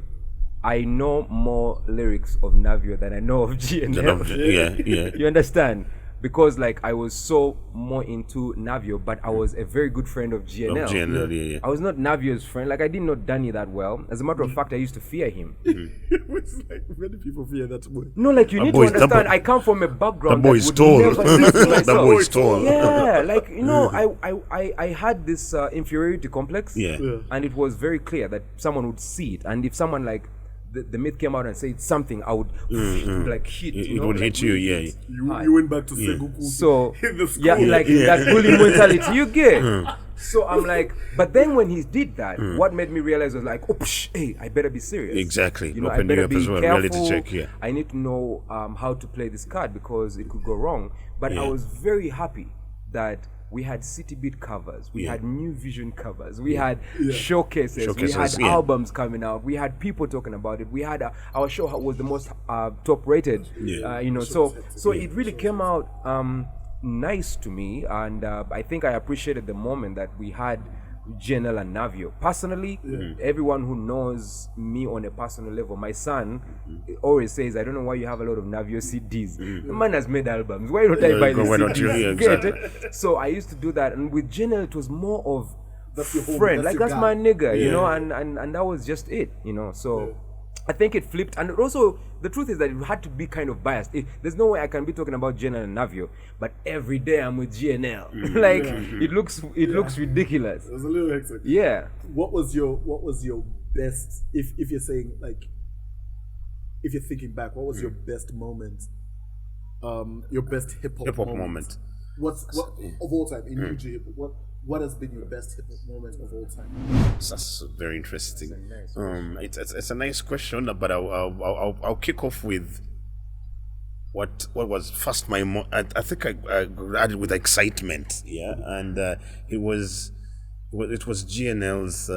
I know more lyrics of Navio than I know of GNL. You understand? Because like I was so more into Navio, but I was a very good friend of GNL. I was not Navio's friend. Like I didn't know Danny that well. As a matter of fact, I used to fear him. It's like many people fear that boy. No, like you need to understand. I come from a background. The boy is tall. The boy is tall. Yeah, like I had this inferiority complex. And it was very clear that someone would see it, and if someone like the Myth came out and said something, I would like hit. It would hit you, You went back to Sengoku. So in the school. like that bully mentality you get. So I'm like, but then when he did that, what made me realize was like, hey, I better be serious. Exactly. You know, Open I better you up be as well. careful. Reality check. I need to know how to play this card because it could go wrong. But I was very happy that we had City Beat covers, we had New Vision covers, we had showcases, we had albums coming out, we had people talking about it. We had our show was the most top rated, so it really came out nice to me, and I think I appreciated the moment that we had GNL and Navio. Personally, everyone who knows me on a personal level, my son always says, I don't know why you have a lot of Navio CDs. The man has made albums. Why don't I buy the CDs? Exactly. So I used to do that, and with GNL it was more of That's your friend. That's my nigga, Yeah. and that was just it, So I think it flipped, and also the truth is that it had to be kind of biased. There's no way I can be talking about GNL and Navio, but every day I'm with GNL. It looks ridiculous. It was a little hectic. Yeah. What was your best, if you're saying like, if you're thinking back, what was your best moment? Your best hip hop moment. What of all time in UG hip hop? What has been your best hip hop moment of all time? That's very interesting. It's a nice question, but I'll kick off with what was first I think I added with excitement, and it was GNL's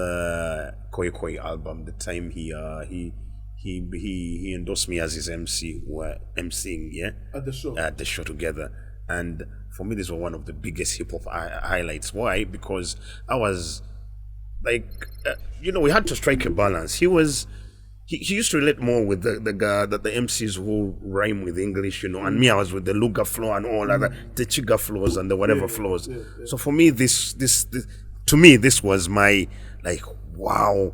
Koi Koi album. The time he endorsed me as his MC, emceeing, at the show together. And for me, this was one of the biggest hip hop highlights. Why? Because I was like, we had to strike a balance. He used to relate more with the MCs who rhyme with English, and me, I was with the Luga flow and all other the Chiga flows and the whatever flows. So for me, this was my like wow,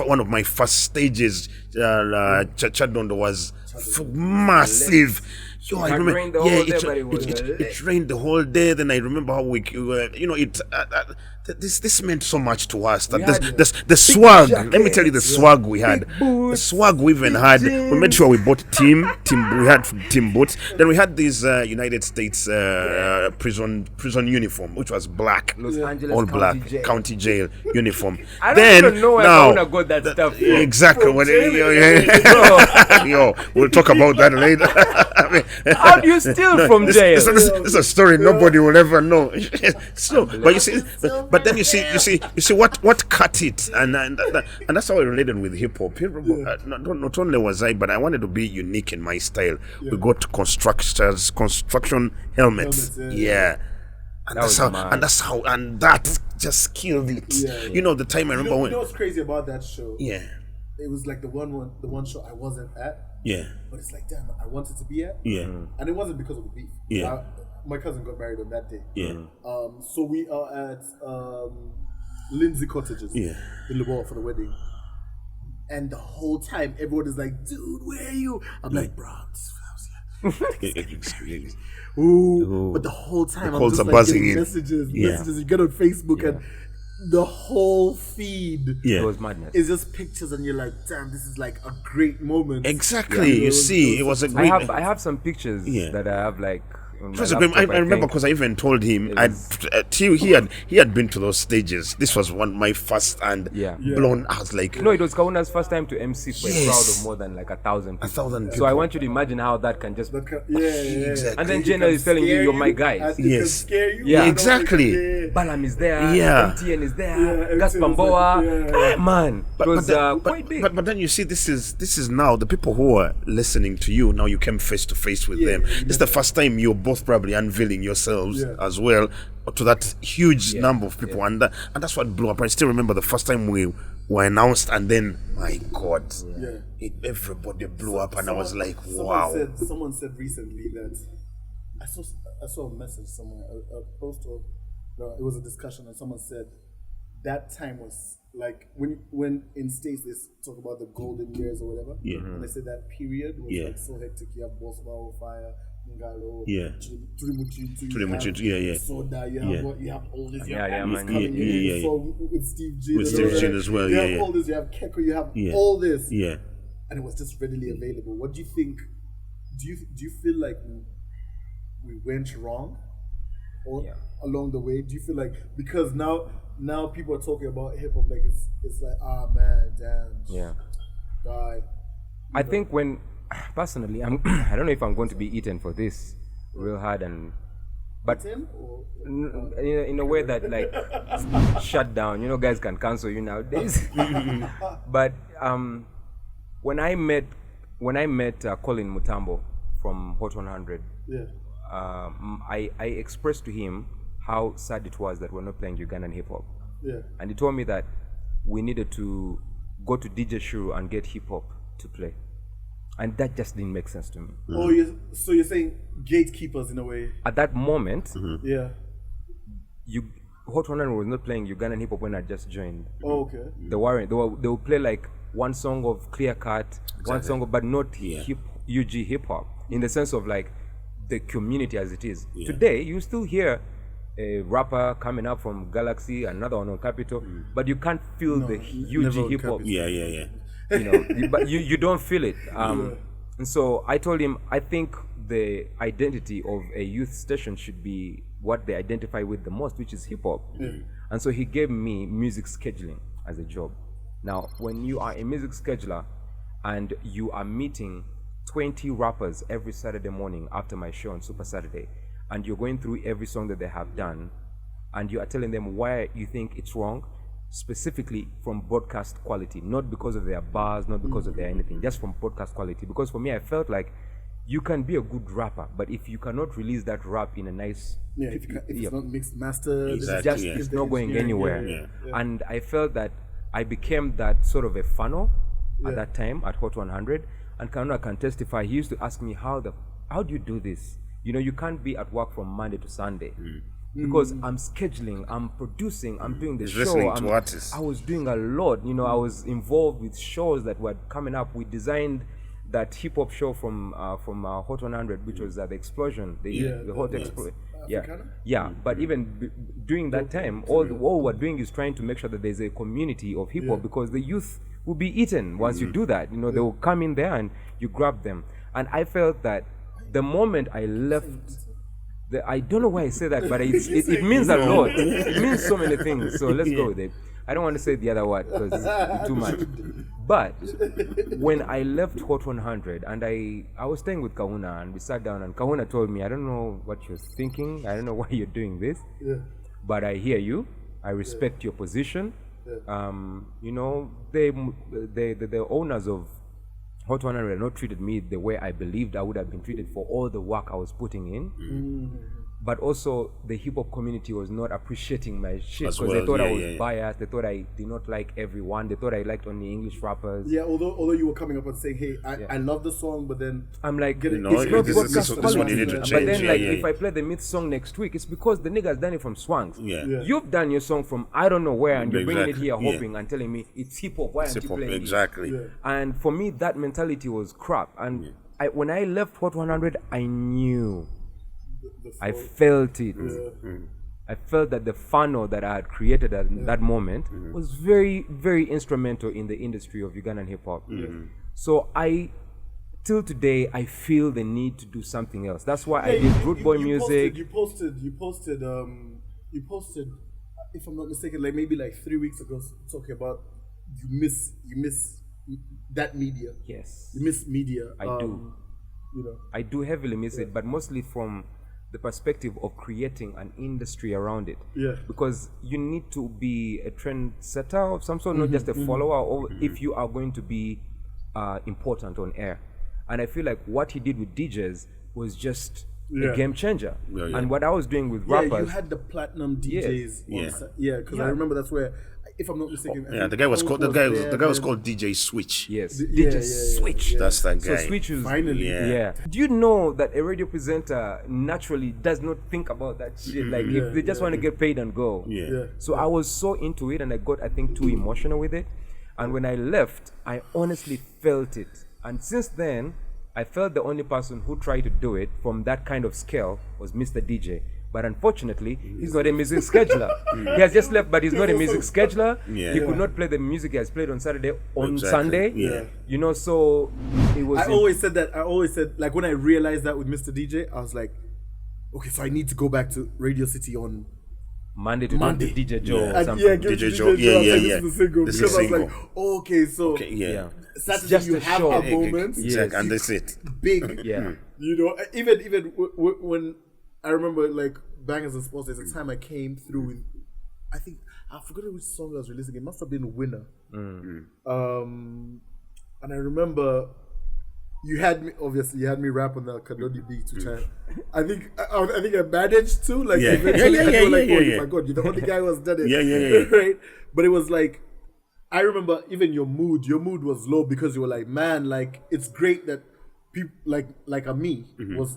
one of my first stages. Chadondo was massive. Yo, I remember. It rained the whole day. Then I remember how this meant so much to us. That the swag. Let me tell you the swag we had. The swag we even had. We made sure we bought team. We had team boots. Then we had these United States prison uniform, which was black, Los Angeles all County black, Jail. county jail uniform. I don't even know where I got that stuff from. Exactly. Yo, we'll talk about that later. How do you steal from jail? This is a story nobody will ever know. So, but you see, but then you see what cut it, and that's how I related with hip hop. Not only was I, but I wanted to be unique in my style. We got construction helmets. And that just killed it. The time I remember when. You know what's crazy about that show? Yeah. It was like the one show I wasn't at. Yeah. But it's like, damn, I wanted to be at. Yeah. And it wasn't because of the beef. Yeah. My cousin got married on that day. Yeah. So we are at Lindsay Cottages. Yeah. In Lebor for the wedding. And the whole time, everyone is like, dude, where are you? I'm like, bro, I'm just Ooh. But the whole time, I'm just like getting messages. You get on Facebook and the whole feed it was madness. It's just pictures, and you're like, damn, this is like a great moment. Exactly. You see, it was a great. I have some pictures that I have like on It my was a great. laptop, I remember think. because I even told him It was- he had been to those stages. This was my first and blown. I was like, No, it was Kahuna's first time to MC for a crowd Yes. of more than like 1,000 people. 1,000 So I want you to imagine how that can just. exactly. And then Jenna is telling you, you're my guys. Yes. Scare you. Yeah. Exactly. Balam is there, Yeah. MTN is there, Yeah, Gaspar MTN is Mboa. there, yeah. Man, it was then, quite big. but then you see, this is now the people who are listening to you. Now you came face to face with them. This is the first time you're both probably unveiling yourselves as well to that huge number of people, and that's what blew up. I still remember the first time we were announced, and then my God, everybody blew up, and I was like, wow. Someone said recently that I saw a message somewhere, a post, or it was a discussion, and someone said that time was like when in States they talk about the golden years or whatever. Yeah. And they said that period was like so hectic. You have Boswell, Fire, Ngalo, Yeah. Turimuchitu, yeah. Soda, you have all this. You Yeah, have man. coming in, Yeah. so with Steve G. With and Steve all G that. as well, You yeah, have yeah. all this. You have Keko. You have all this. Yeah. And it was just readily available. What do you think? Do you feel like we went wrong, or along the way? Do you feel like because now people are talking about hip hop like it's like man, damn, Yeah. die. I think when, personally, I don't know if I'm going to be eaten for this real hard, but Tim or in a way that like shut down. You know, guys can cancel you nowadays. But when I met Colin Mutambo from Hot 100, I expressed to him how sad it was that we're not playing Ugandan hip hop, and he told me that we needed to go to DJ Shuru and get hip hop to play, and that just didn't make sense to me. Oh, so you're saying gatekeepers in a way? At that moment, Yeah. Hot 100 was not playing Ugandan hip hop when I just joined. Oh, okay. They will play like one song of Clear Cut, one song but not UG hip hop, in the sense of like the community as it is. Today, you still hear a rapper coming up from Galaxy, another one on Capitol, but you can't feel the UG hip hop. Yeah. You know, but you don't feel it. And so I told him, I think the identity of a youth station should be what they identify with the most, which is hip hop. And so he gave me music scheduling as a job. Now, when you are a music scheduler and you are meeting 20 rappers every Saturday morning after my show on Super Saturday, and you're going through every song that they have done, and you are telling them why you think it's wrong, specifically from broadcast quality, not because of their bars, not because of their anything, just from broadcast quality. Because for me, I felt like you can be a good rapper, but if you cannot release that rap in a nice, if it's not mixed mastered, Exactly. it's not going anywhere. Yeah. And I felt that I became that sort of a funnel at that time at Hot 100. And Kahuna can testify. He used to ask me, how do you do this? You know, you can't be at work from Monday to Sunday. Because I'm scheduling, I'm producing, I'm doing the show. Listening to artists. I was doing a lot. You know, I was involved with shows that were coming up. We designed that hip hop show from Hot 100, which was the explosion, the Hot Explosion. Yeah. But even during that time, all we're doing is trying to make sure that there's a community of hip hop, because the youth will be eaten once you do that. You know, they will come in there and you grab them. And I felt that the moment I left. I don't know why I say that, but it means a lot. It means so many things. So let's go with it. I don't want to say the other word because it's too much. But when I left Hot 100 and I was staying with Kahuna, and we sat down, and Kahuna told me, I don't know what you're thinking. I don't know why you're doing this. But I hear you. I respect your position. You know, the owners of Hot 100 had not treated me the way I believed I would have been treated for all the work I was putting in. But also, the hip hop community was not appreciating my shit because they thought I was biased. They thought I did not like everyone. They thought I liked only English rappers. Yeah, although you were coming up and saying, "Hey, I love the song," but then I'm like, No, it's not this broadcast is what you need to quality. change. But then, Yeah, like, yeah, if I play the Mith song next week, it's because the nigga's done it from Swangs. Yeah. You've done your song from I don't know where, and you're bringing it Exactly. here, Yeah. hoping and telling me it's hip hop. Why aren't you Hip-hop, playing it? exactly. And for me, that mentality was crap. And when I left Hot 100, I knew. I felt it. I felt that the funnel that I had created at that moment was very, very instrumental in the industry of Ugandan hip hop. So I till today, I feel the need to do something else. That's why I did Root Boy music. You posted, if I'm not mistaken, like maybe like 3 weeks ago, talking about you miss that media. Yes. You miss media. I do. You know. I do heavily miss it, but mostly from the perspective of creating an industry around it. Yeah. Because you need to be a trendsetter of some sort, not just a follower, or if you are going to be important on air. And I feel like what he did with DJs was just a game changer. Yeah, yeah. And what I was doing with rappers. Yeah, you had the platinum DJs. Because I remember that's where, if I'm not mistaken, the guy was called DJ Switch. Yes, DJ Switch. That's that guy. So Switch was finally. Yeah. Do you know that a radio presenter naturally does not think about that shit? Like if they just want to get paid and go. Yeah. So I was so into it, and I got, I think, too emotional with it. And when I left, I honestly felt it. And since then, I felt the only person who tried to do it from that kind of scale was Mr. DJ. But unfortunately, he's not a music scheduler. He has just left, but he's not a music scheduler. He could not play the music he has played on Saturday on Sunday. Yeah. You know, so it was. I always said, like, when I realized that with Mr. DJ, I was like, okay, so I need to go back to Radio City on Monday to DJ Joe or and something. DJ Joe. This is the single. This Because is I was single. like, oh, okay, so Saturday just you a have show. our moments. Exactly, and that's it. Big. Yeah. You know, even when I remember, like, Bangers and Sports, there's a time I came through with, I think, I forgot which song I was releasing. It must have been Winner. And I remember you had me rap on the Kadodi beat, which I think I managed to, like, eventually I go like, oh my God, you're the only guy who has done it. Right? But it was like, I remember even your mood was low because you were like, man, like, it's great that people like me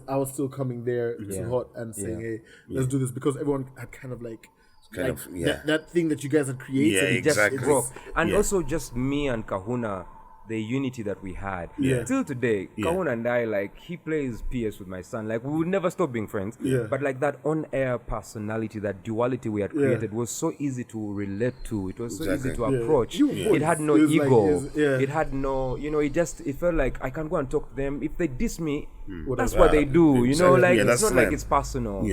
I was still coming there to Hot and saying, hey, let's do this, because everyone had kind of that thing that you guys had created. Yeah, It just exactly. broke. And also just me and Kahuna, the unity that we had. Till today, Kahuna and I, like, he plays PS with my son. Like, we would never stop being friends. But like that on-air personality, that duality we had created was so easy to relate to. It was so easy to approach. It had no ego. It had no, you know, it felt like I can go and talk to them. If they diss me, that's what they do. You know, like, it's not like it's personal.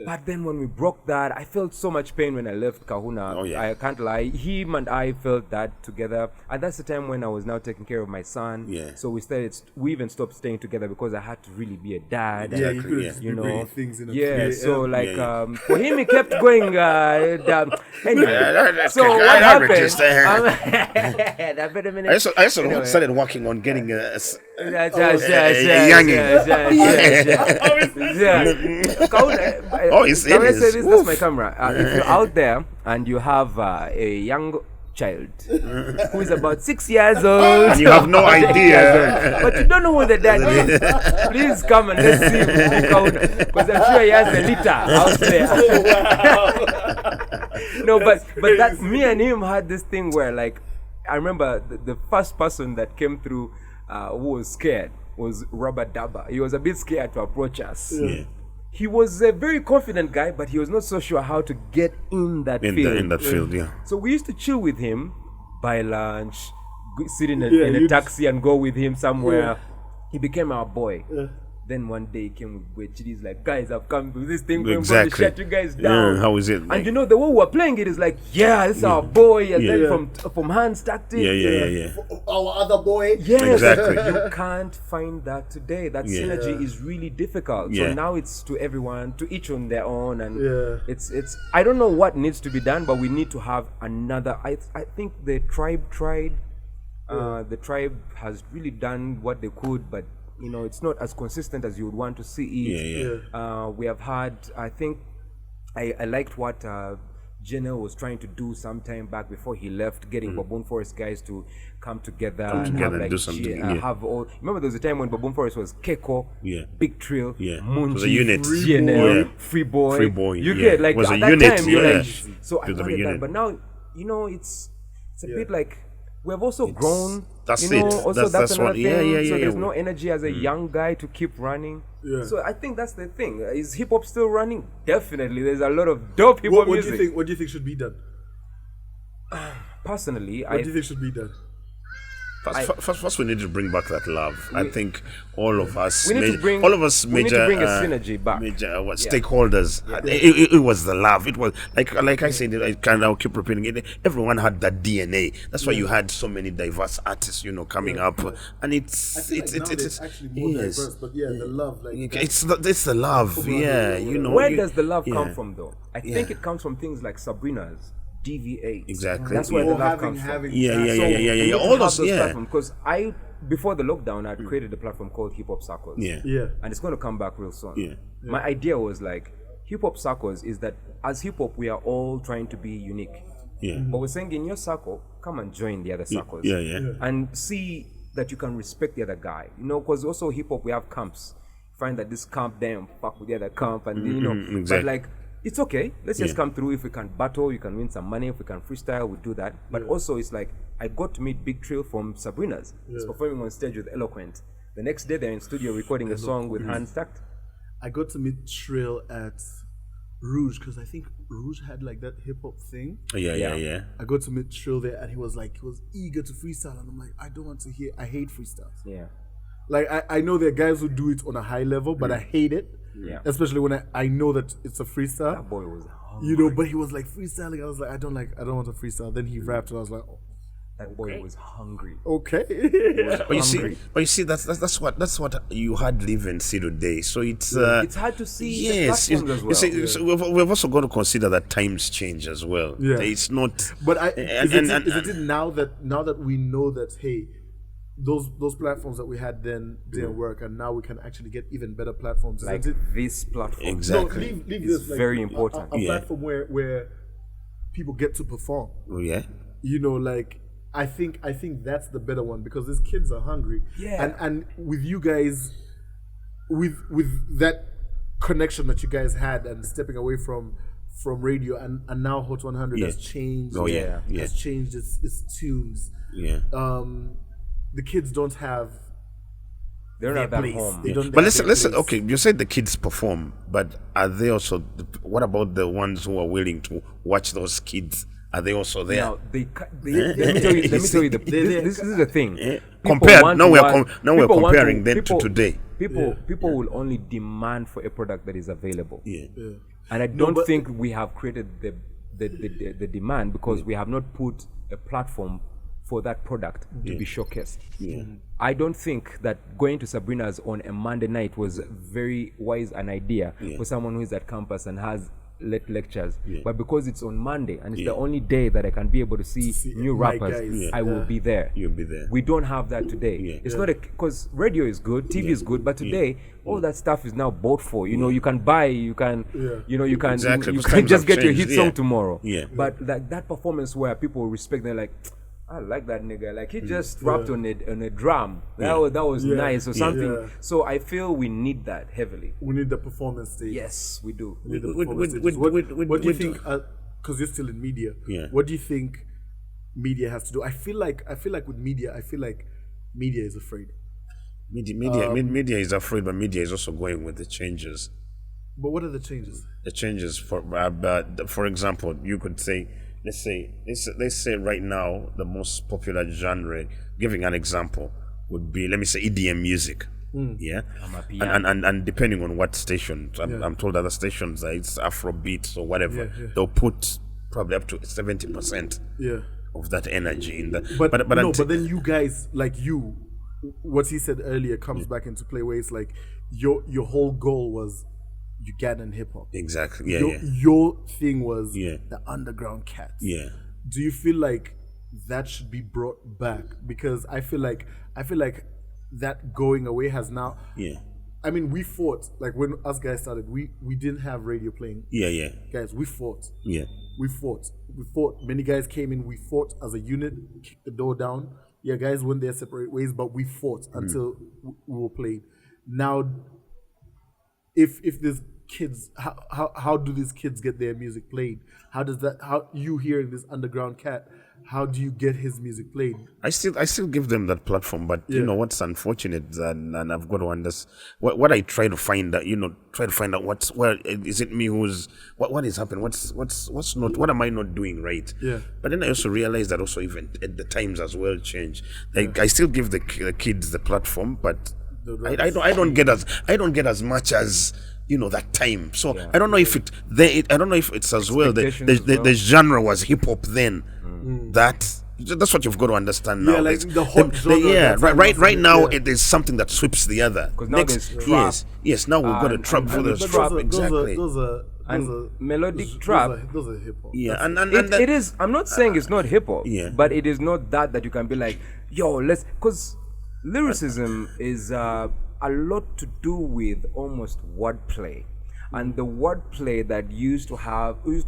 But then when we broke that, I felt so much pain when I left Kahuna. I can't lie. Him and I felt that together. And that's the time when I was now taking care of my son. So we even stopped staying together because I had to really be a dad. You know, things in a so like for him, he kept going down. Anyway, so what happened? I also started working on getting a That's my camera. If you're out there and you have a young child who is about 6 years old, and you have no idea, but you don't know who the dad is, please come and let's see because I'm sure he has a litter out there. No, but that me and him had this thing where, like, I remember the first person that came through who was scared was Robert Daba. He was a bit scared to approach us. He was a very confident guy, but he was not so sure how to get in that field. In that field, So we used to chill with him, buy lunch, sit in a taxi and go with him somewhere. He became our boy. Then one day he came with Chidis, like, guys, I've come to this thing going to shut you guys down. How is it? And you know, the way we were playing it is like, this is our boy. And then from hands stacked it. Our other boy. Yes. Exactly. You can't find that today. That synergy is really difficult. So now it's to everyone, to each on their own. And it's I don't know what needs to be done, but we need to have another. I think the tribe tried. The tribe has really done what they could, but you know, it's not as consistent as you would want to see it. We have had, I think, I liked what Jenna was trying to do sometime back before he left, getting Baboon Forest guys to come together and have, like, do something. have all. Remember, there was a time when Baboon Forest was Keko, Big Trill, Munji, it was a unit, unit. Free Boy. You get, like, it was at a that unit. time, you're like, so I It was a wanted that, unit. but now, you know, it's a bit like, we have also grown. That's you know, it. Also, that's another what, thing. So there's no energy as a young guy to keep running. So I think that's the thing. Is hip hop still running? Definitely. There's a lot of dope hip hop music. What do you think should be done? Personally, what do you think should be done? First, we need to bring back that love. I think all of us, we need to bring all of us, we need to bring a synergy back. Stakeholders. It was the love. It was like I said. I'll keep repeating it. Everyone had that DNA. That's why you had so many diverse artists, coming up, and it's actually more diverse. But the love, it's the love. Where does the love come from, though? I think it comes from things like Sabrina's. DV8. Exactly. That's where the love comes from. Yeah. All those platforms, because before the lockdown, I created a platform called HipHop Circles. Yeah. And it's going to come back real soon. Yeah. My idea was like, HipHop Circles is that as hip hop, we are all trying to be unique. Yeah. But we're saying in your circle, come and join the other circles. Yeah. And see that you can respect the other guy. Because also hip hop, we have camps. Find that this camp, them fuck with the other camp, and exactly. But like, it's okay. Let's just come through. If we can battle, you can win some money. If we can freestyle, we do that. But also, it's like I got to meet Big Trill from Sabrina's. He's performing on stage with Eloquent. The next day, they're in studio recording a song with hands stacked. I got to meet Trill at Rouge because I think Rouge had like that hip hop thing. Yeah. I got to meet Trill there, and he was eager to freestyle, and I'm like, I don't want to hear. I hate freestyles. Yeah. Like I know there are guys who do it on a high level, but I hate it. Yeah. Especially when I know that it's a freestyle. That boy was hungry. But he was like freestyling. I was like, I don't want to freestyle. Then he rapped, and I was like, oh, that boy was hungry. okay. But you see, that's what you hardly even see today. So it's hard to see. Yes, the platforms as well. you see, so we've also got to consider that times change as well. Yeah. It's not. But is it now that we know that those platforms that we had then didn't work, and now we can actually get even better platforms. Like this platform. Exactly. No, leave it's this very important. A platform where people get to perform. Oh, yeah. I think that's the better one because these kids are hungry. Yeah. And with you guys, with that connection that you guys had and stepping away from radio and now Hot 100 has changed. Oh yeah. Has changed its tunes. Yeah. The kids don't have. They're not that home. But listen. Okay, you said the kids perform, but are they also? What about the ones who are willing to watch those kids? Are they also there? Now, let me tell you. This is the thing. Compare. Now we're comparing them to today. People will only demand for a product that is available. Yeah. And I don't think we have created the demand because we have not put a platform for that product to be showcased. Yeah. I don't think that going to Sabrina's on a Monday night was very wise an idea for someone who is at campus and has late lectures. Yeah. But because it's on Monday and it's the only day that I can be able to see new rappers, I will be there. You'll be there. We don't have that today. Yeah. It's not because radio is good, TV is good, but today all that stuff is now bought for. You can buy, you can just get your hit song tomorrow. Yeah. But like that performance where people respect, they're like, I like that nigga. Like he just rapped on a drum. That was nice or something. Yeah. So I feel we need that heavily. We need the performance stage. Yes, we do. We need the performance stage. What do you think? Because you're still in media. Yeah. What do you think media has to do? I feel like with media, media is afraid. Media is afraid, but media is also going with the changes. But what are the changes? The changes for example, you could say. Let's say right now the most popular genre, giving an example, would be, let me say, EDM music. Yeah, and depending on what station, I'm told other stations it's Afrobeat or whatever, they'll put probably up to 70% of that energy in that. But then you guys, like what he said earlier comes back into play, where it's like your whole goal was Ugandan hip hop. Exactly. Your thing was the underground cats. Yeah. Do you feel like that should be brought back? Because I feel like that going away has now. Yeah. I mean, we fought, like when us guys started, we didn't have radio playing. Yeah. Guys, we fought. Yeah. We fought. Many guys came in, we fought as a unit, kicked the door down. Yeah, guys went their separate ways, but we fought until we were played. Now, if these kids, how do these kids get their music played? How you hearing this underground cat how do you get his music played? I still give them that platform, but you know what's unfortunate, and I've got to understand what I try to find out. Where is it me who's what is happening? What's not? What am I not doing right? Yeah. But then I also realize that also even at the times as well change. Like I still give the kids the platform, but I don't get as much as that time. So I don't know if I don't know if it's as well the genre was hip hop then. That's what you've got to understand now. Yeah, like the hot genre. Right now it is something that sweeps the other. Because now there's trap. Yes. Now we've got a trap for the trap. Exactly. And melodic trap. Those are hip hop. Yeah, and It is. I'm not saying it's not hip hop. Yeah. But it is not that you can be like, yo, because lyricism is a lot to do with almost wordplay. And the wordplay that used to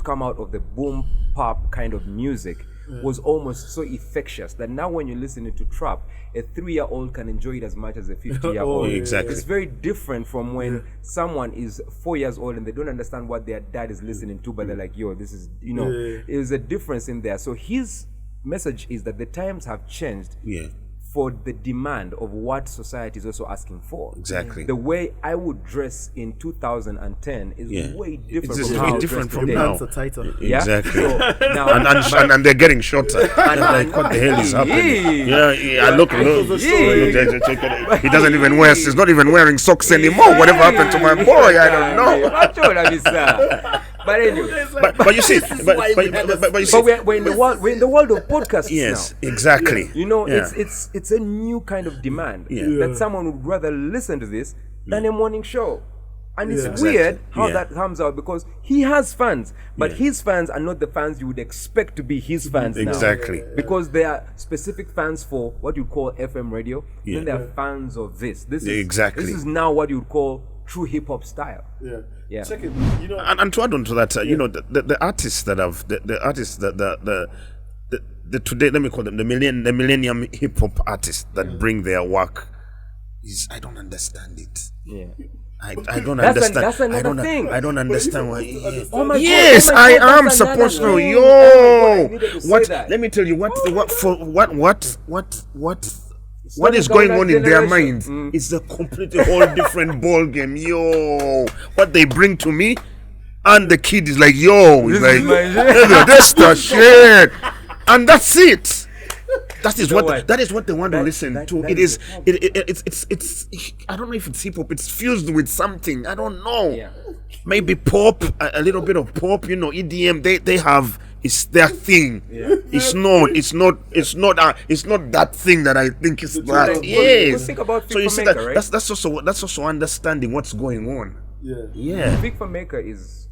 come out of the boom pop kind of music was almost so infectious that now when you're listening to trap, a 3-year-old can enjoy it as much as a 50-year-old. Exactly. It's very different from when someone is 4 years old and they don't understand what their dad is listening to, but they're like, yo, this is, there's a difference in there. So his message is that the times have changed. For the demand of what society is also asking for. Exactly. The way I would dress in 2010 is way different It's from way how I different dress from today. now. Pants are tighter. Yeah? Exactly. So now, and they're getting shorter. Like, what the hell is happening? Yeah. Look. Check it. He doesn't even wear. He's not even wearing socks anymore. Whatever happened to my boy? I don't know. But anyway, but you see, but you see, we're in the world of podcasts yes, now. exactly. It's a new kind of demand that someone would rather listen to this than a morning show. And it's weird how that comes out because he has fans, but his fans are not the fans you would expect to be his fans now. Exactly. Because there are specific fans for what you call FM radio, then there are fans of this. This is now what you would call true hip hop style. Yeah. Check it. And to add on to that, the artists that have the artists that the today, let me call them the millennium hip hop artists that bring their work is I don't understand it. Yeah. I don't understand. That's another thing. I don't understand why. Oh my yes, God, I am that's supposed to. another thing. Yo, Oh my God, I needed to say what? that. Let me tell you what is going on in their minds? It's a completely whole different ball game. Yo, what they bring to me, and the kid is like, yo, he's like, that's the shit, and that's it. That is what they want to listen to. It's I don't know if it's hip hop. It's fused with something. I don't know. Yeah. Maybe pop, a little bit of pop. EDM. They have. It's their thing. Yeah. It's not that thing that I think is that. Yes. Think about so you see that right? that's also understanding what's going on. Yeah. Big for Maker is,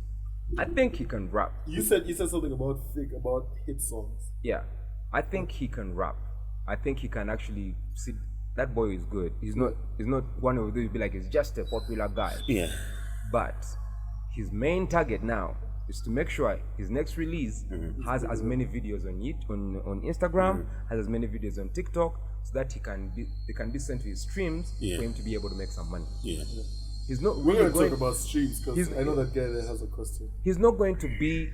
I think he can rap. You said something about hit songs. Yeah, I think he can rap. I think he can actually see that boy is good. He's not one of those who be like he's just a popular guy. Yeah. But his main target now is to make sure his next release has as many videos on Instagram, has as many videos on TikTok, so that they can be sent to his streams for him to be able to make some money. Yeah. He's not We're really going to talk about streams because I know that guy that has a question. He's not going to be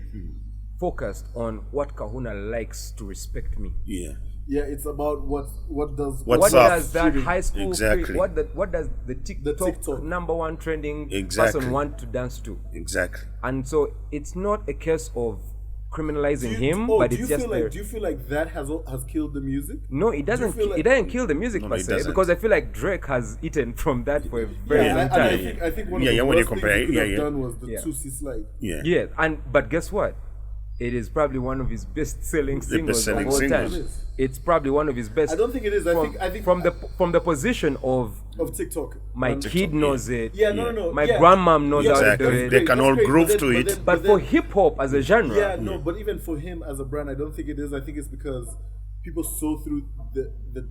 focused on what Kahuna likes to respect me. Yeah. Yeah, it's about what does that high school exactly. what does the TikTok number one trending person want to dance to? Exactly. And so it's not a case of criminalizing him, but it's just do you feel like that has killed the music? No, it doesn't. It doesn't kill the music per se, because I feel like Drake has eaten from that for a very long time. I think one of the worst things he could have done was the 2C slide. Yeah, but guess what? It is probably one of his best-selling singles of all time. It's probably one of his best. I don't think it is. I think from the position of TikTok. My kid knows it. Yeah, no. My grandmom knows how to do it. They can all groove to it. But for hip hop as a genre, yeah, no. But even for him as a brand, I don't think it is. I think it's because people saw through the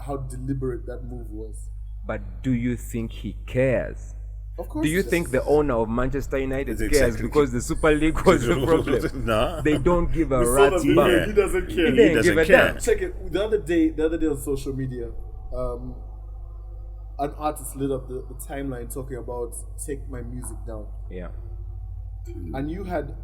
how deliberate that move was. But do you think he cares? Of course. Do you think the owner of Manchester United cares because the Super League was the problem? No. They don't give a rat's butt. He doesn't care. He doesn't give a damn. Check it. The other day on social media, an artist lit up the timeline talking about take my music down. Yeah. And you had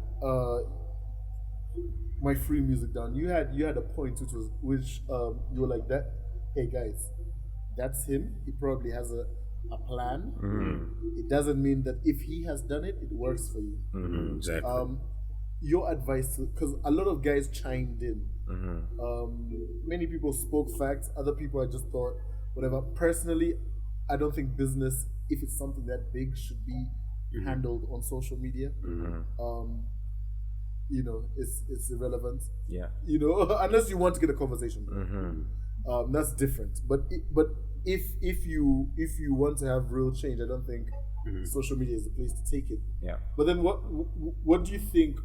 my free music down. You had a point which you were like that. Hey guys, that's him. He probably has a plan. It doesn't mean that if he has done it, it works for you. Exactly. Your advice, because a lot of guys chimed in. Many people spoke facts. Other people I just thought whatever. Personally, I don't think business, if it's something that big, should be handled on social media. You know, it's irrelevant. Yeah. You know, unless you want to get a conversation. That's different. But if you want to have real change, I don't think social media is the place to take it. Yeah. But then what do you think?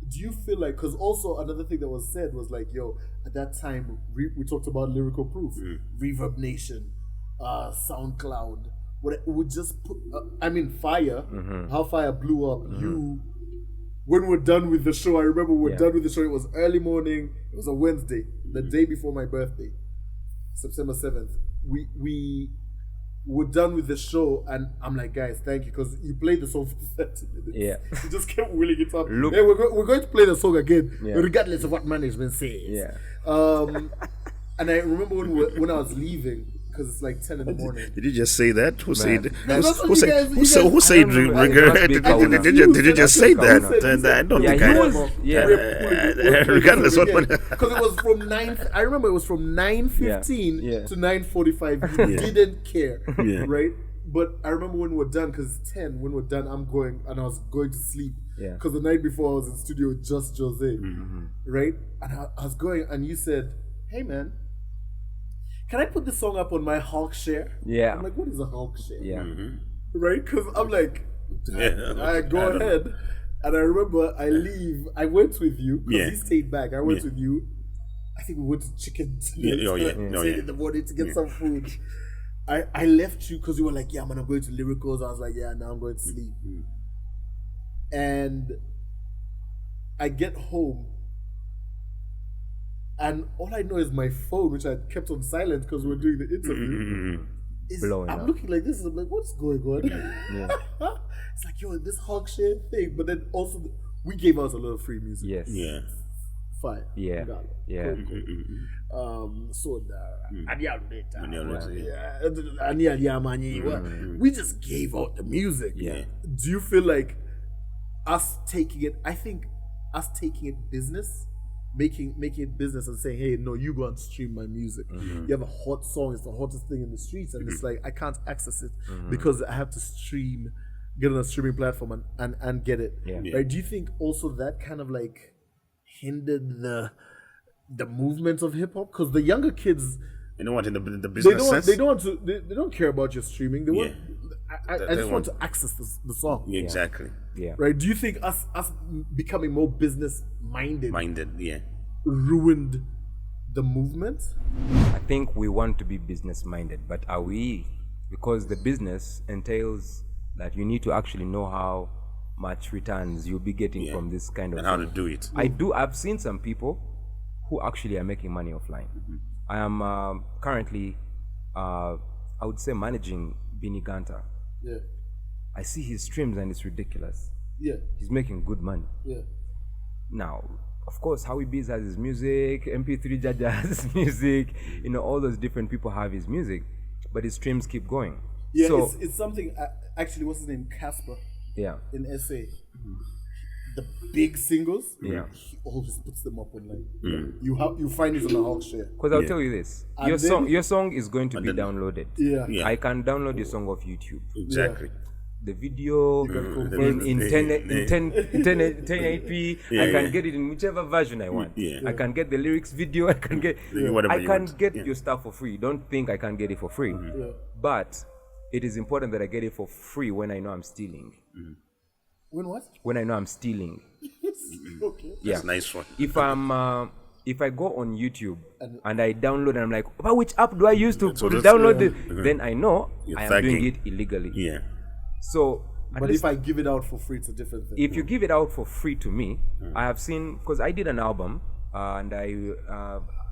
Do you feel like, because also another thing that was said was like, yo, at that time we talked about lyrical proof, Reverb Nation, SoundCloud, what would just put, Fire, how Fire blew up. When we're done with the show, I remember we're done with the show. It was early morning. It was a Wednesday, the day before my birthday, September 7th. We were done with the show, and I'm like, guys, thank you, because you played the song for 30 minutes. Yeah. You just kept wheeling it up. Look. Hey, we're going to play the song again, regardless of what management says. Yeah. And I remember when I was leaving, because it's like 10 in the morning. Did you just say that? Who said? that's what Who you said? guys- Who you said? guys- Who said? I don't know. Did you just say that? Kahuna. I don't Yeah, think he I. was. Yeah. Regardless what. Because it was from 9. I remember it was from 9:15 Yeah. to 9:45. You didn't care, right? But I remember when we're done, because it's 10. When we're done, I'm going, and I was going to sleep. Yeah. Because the night before I was in studio with Just Jose, right? And I was going, and you said, "Hey man, can I put this song up on my Hulk share?" Yeah. I'm like, "What is a Hulk share?" Yeah. Right? Because I'm like, I go I don't know. ahead, and I remember I leave. I went with you because he stayed back. I went with you. I think we went to Chicken in the morning to get some food. I left you because you were like, "Yeah, man, I'm going to Lyricals." I was like, "Yeah, now I'm going to sleep." And I get home, and all I know is my phone, which I kept on silent because we were doing the interview. Blowing I'm up. looking like this. I'm like, what's going on? It's like, yo, this Hulk share thing. But then also, we gave out a lot of free music. Yes. Yeah. Fire. Yeah. Uganda. Yeah. We just gave out the music. Yeah. Do you feel like us taking it? I think us taking it business, making it business and saying, hey, no, you go and stream my music. You have a hot song, it's the hottest thing in the streets, and it's like I can't access it because I have to get on a streaming platform and get it. Yeah. Right? Do you think also that kind of like hindered the movement of hip hop? Because the younger kids, You know what? In the business sense, they don't care about your streaming. They want. I They just want want- to access the song. Yeah, exactly. Yeah. Right? Do you think us becoming more business minded Yeah. ruined the movement? I think we want to be business minded, but are we? Because the business entails that you need to actually know how much returns you'll be getting from this kind of And how to thing. do it. I've seen some people who actually are making money offline. I am currently, I would say, managing Bini Ganta. Yeah. I see his streams and it's ridiculous. Yeah. He's making good money. Yeah. Now, of course, Howie Bees has his music, MP3 Jaja has his music, all those different people have his music, but his streams keep going. Yeah. So, It's something. Actually, what's his name? Casper yeah. in SA. The big singles. Yeah. He always puts them up online. You find it on the Hulk share. Because I'll tell you this, And your song is going to be downloaded. Yeah. Yeah. I can download your song off YouTube. Exactly. The video in 1080p, I can get it in whichever version I want. Yeah. I can get the lyrics video, I can get Whatever you want. your stuff for free. Don't think I can get it for free. But it is important that I get it for free when I know I'm stealing. When what? When I know I'm stealing. Okay. Yeah. That's nice one. If I go on YouTube and I download and I'm like, but which app do I use to download this? Then I know You're I am doing thugging. it illegally. Yeah. So, But if I give it out for free, it's a different thing. if you give it out for free to me, I have seen, because I did an album and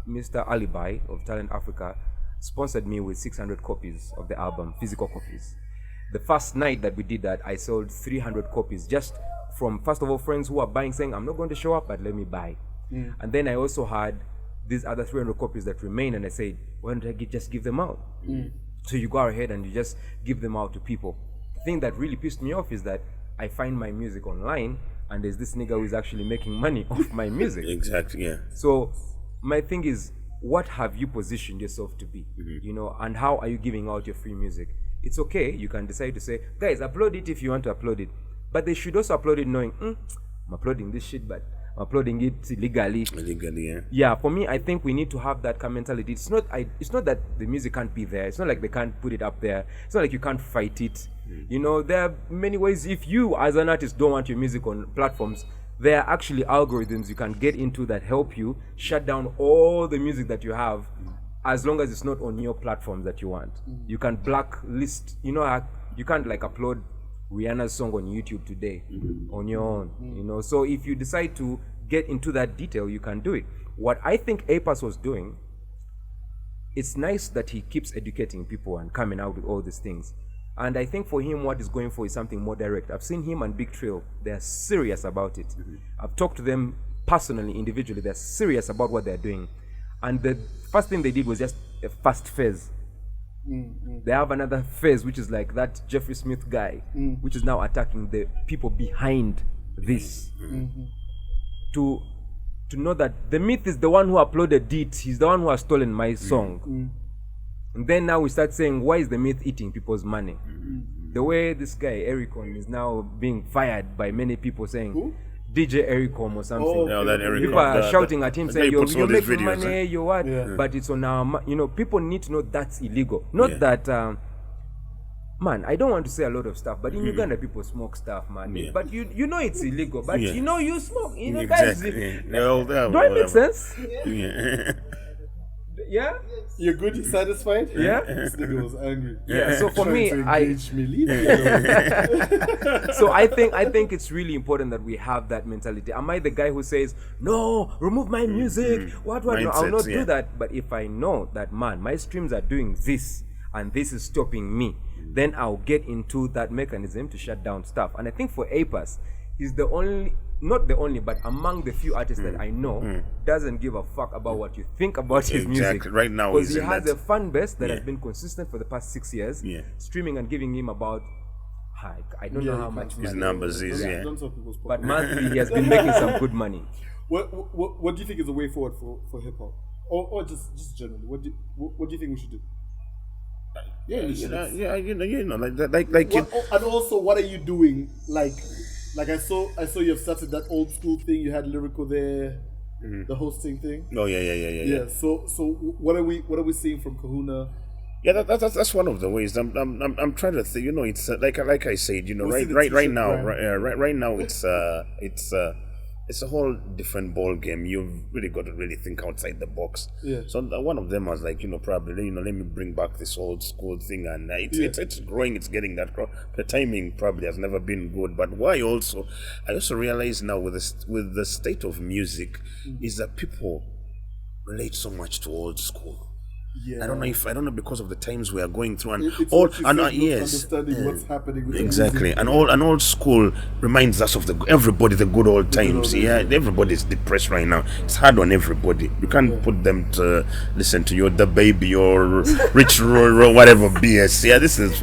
Mr. Alibi of Talent Africa sponsored me with 600 copies of the album, physical copies. The first night that we did that, I sold 300 copies just from, first of all, friends who are buying saying, I'm not going to show up, but let me buy. And then I also had these other 300 copies that remain, and I said, why don't I just give them out? So you go ahead and you just give them out to people. The thing that really pissed me off is that I find my music online, and there's this nigga who is actually making money off my music. Exactly, yeah. So my thing is, what have you positioned yourself to be? You know, and how are you giving out your free music? It's okay, you can decide to say, guys, upload it if you want to upload it. But they should also upload it knowing, I'm uploading this shit, but I'm uploading it illegally. Illegally, yeah. Yeah, for me, I think we need to have that kind of mentality. It's not that the music can't be there. It's not like they can't put it up there. It's not like you can't fight it. You know, there are many ways. If you, as an artist, don't want your music on platforms, there are actually algorithms you can get into that help you shut down all the music that you have, as long as it's not on your platforms that you want. You can blacklist. You know, you can't like upload Rihanna's song on YouTube today on your own, you know. So if you decide to get into that detail, you can do it. What I think Apas was doing, it's nice that he keeps educating people and coming out with all these things. And I think for him, what he's going for is something more direct. I've seen him and Big Trail, they're serious about it. I've talked to them personally, individually, they're serious about what they're doing. And the first thing they did was just a fast phase. They have another phase, which is like that Jeffrey Smith guy, which is now attacking the people behind this. To know that the Myth is the one who uploaded it, he's the one who has stolen my song. And then now we start saying, why is the Myth eating people's money? The way this guy Ericon is now being fired by many people saying, DJ Ericom or something. Oh, yeah, that Ericom. People are shouting at him saying, you're making videos, money, you're what? But it's on our, you know, people need to know that's illegal. Not that, man, I don't want to say a lot of stuff, but in Uganda people smoke stuff, man. But you know it's illegal, but you know you smoke. You know, exactly. guys, do I make sense? Yeah? You're good, you're satisfied? Yeah? This nigga was angry. Yeah, so for me, so I think it's really important that we have that mentality. Am I the guy who says, no, remove my music? What? No, I'll not do that. But if I know that, man, my streams are doing this and this is stopping me, then I'll get into that mechanism to shut down stuff. And I think for Apas, he's the only, not the only, but among the few artists that I know doesn't give a fuck about what you think about his music. Right now, because he has a fan base that has been consistent for the past 6 years, streaming and giving him about, I don't know how much his numbers is, but monthly he has been making some good money. What do you think is the way forward for hip hop, or just generally? What do you think we should do? And also, what are you doing? Like I saw you have started that old school thing. You had Lyrical there, the hosting thing. Oh yeah. So what are we seeing from Kahuna? Yeah, that's one of the ways. I'm trying to think. You know, it's like I said. You know, right now it's a whole different ball game. You've really got to really think outside the box. Yeah. So one of them was like, you know, probably, you know, let me bring back this old school thing, and it's growing. It's getting that. The timing probably has never been good. But why also, I also realize now with the state of music, is that people relate so much to old school. Yeah. I don't know because of the times we are going through, and understanding what's happening with exactly, and old school reminds us of the good old times. Everybody's depressed right now. It's hard on everybody. You can't put them to listen to the baby or Rich Roy whatever BS. Yeah, this is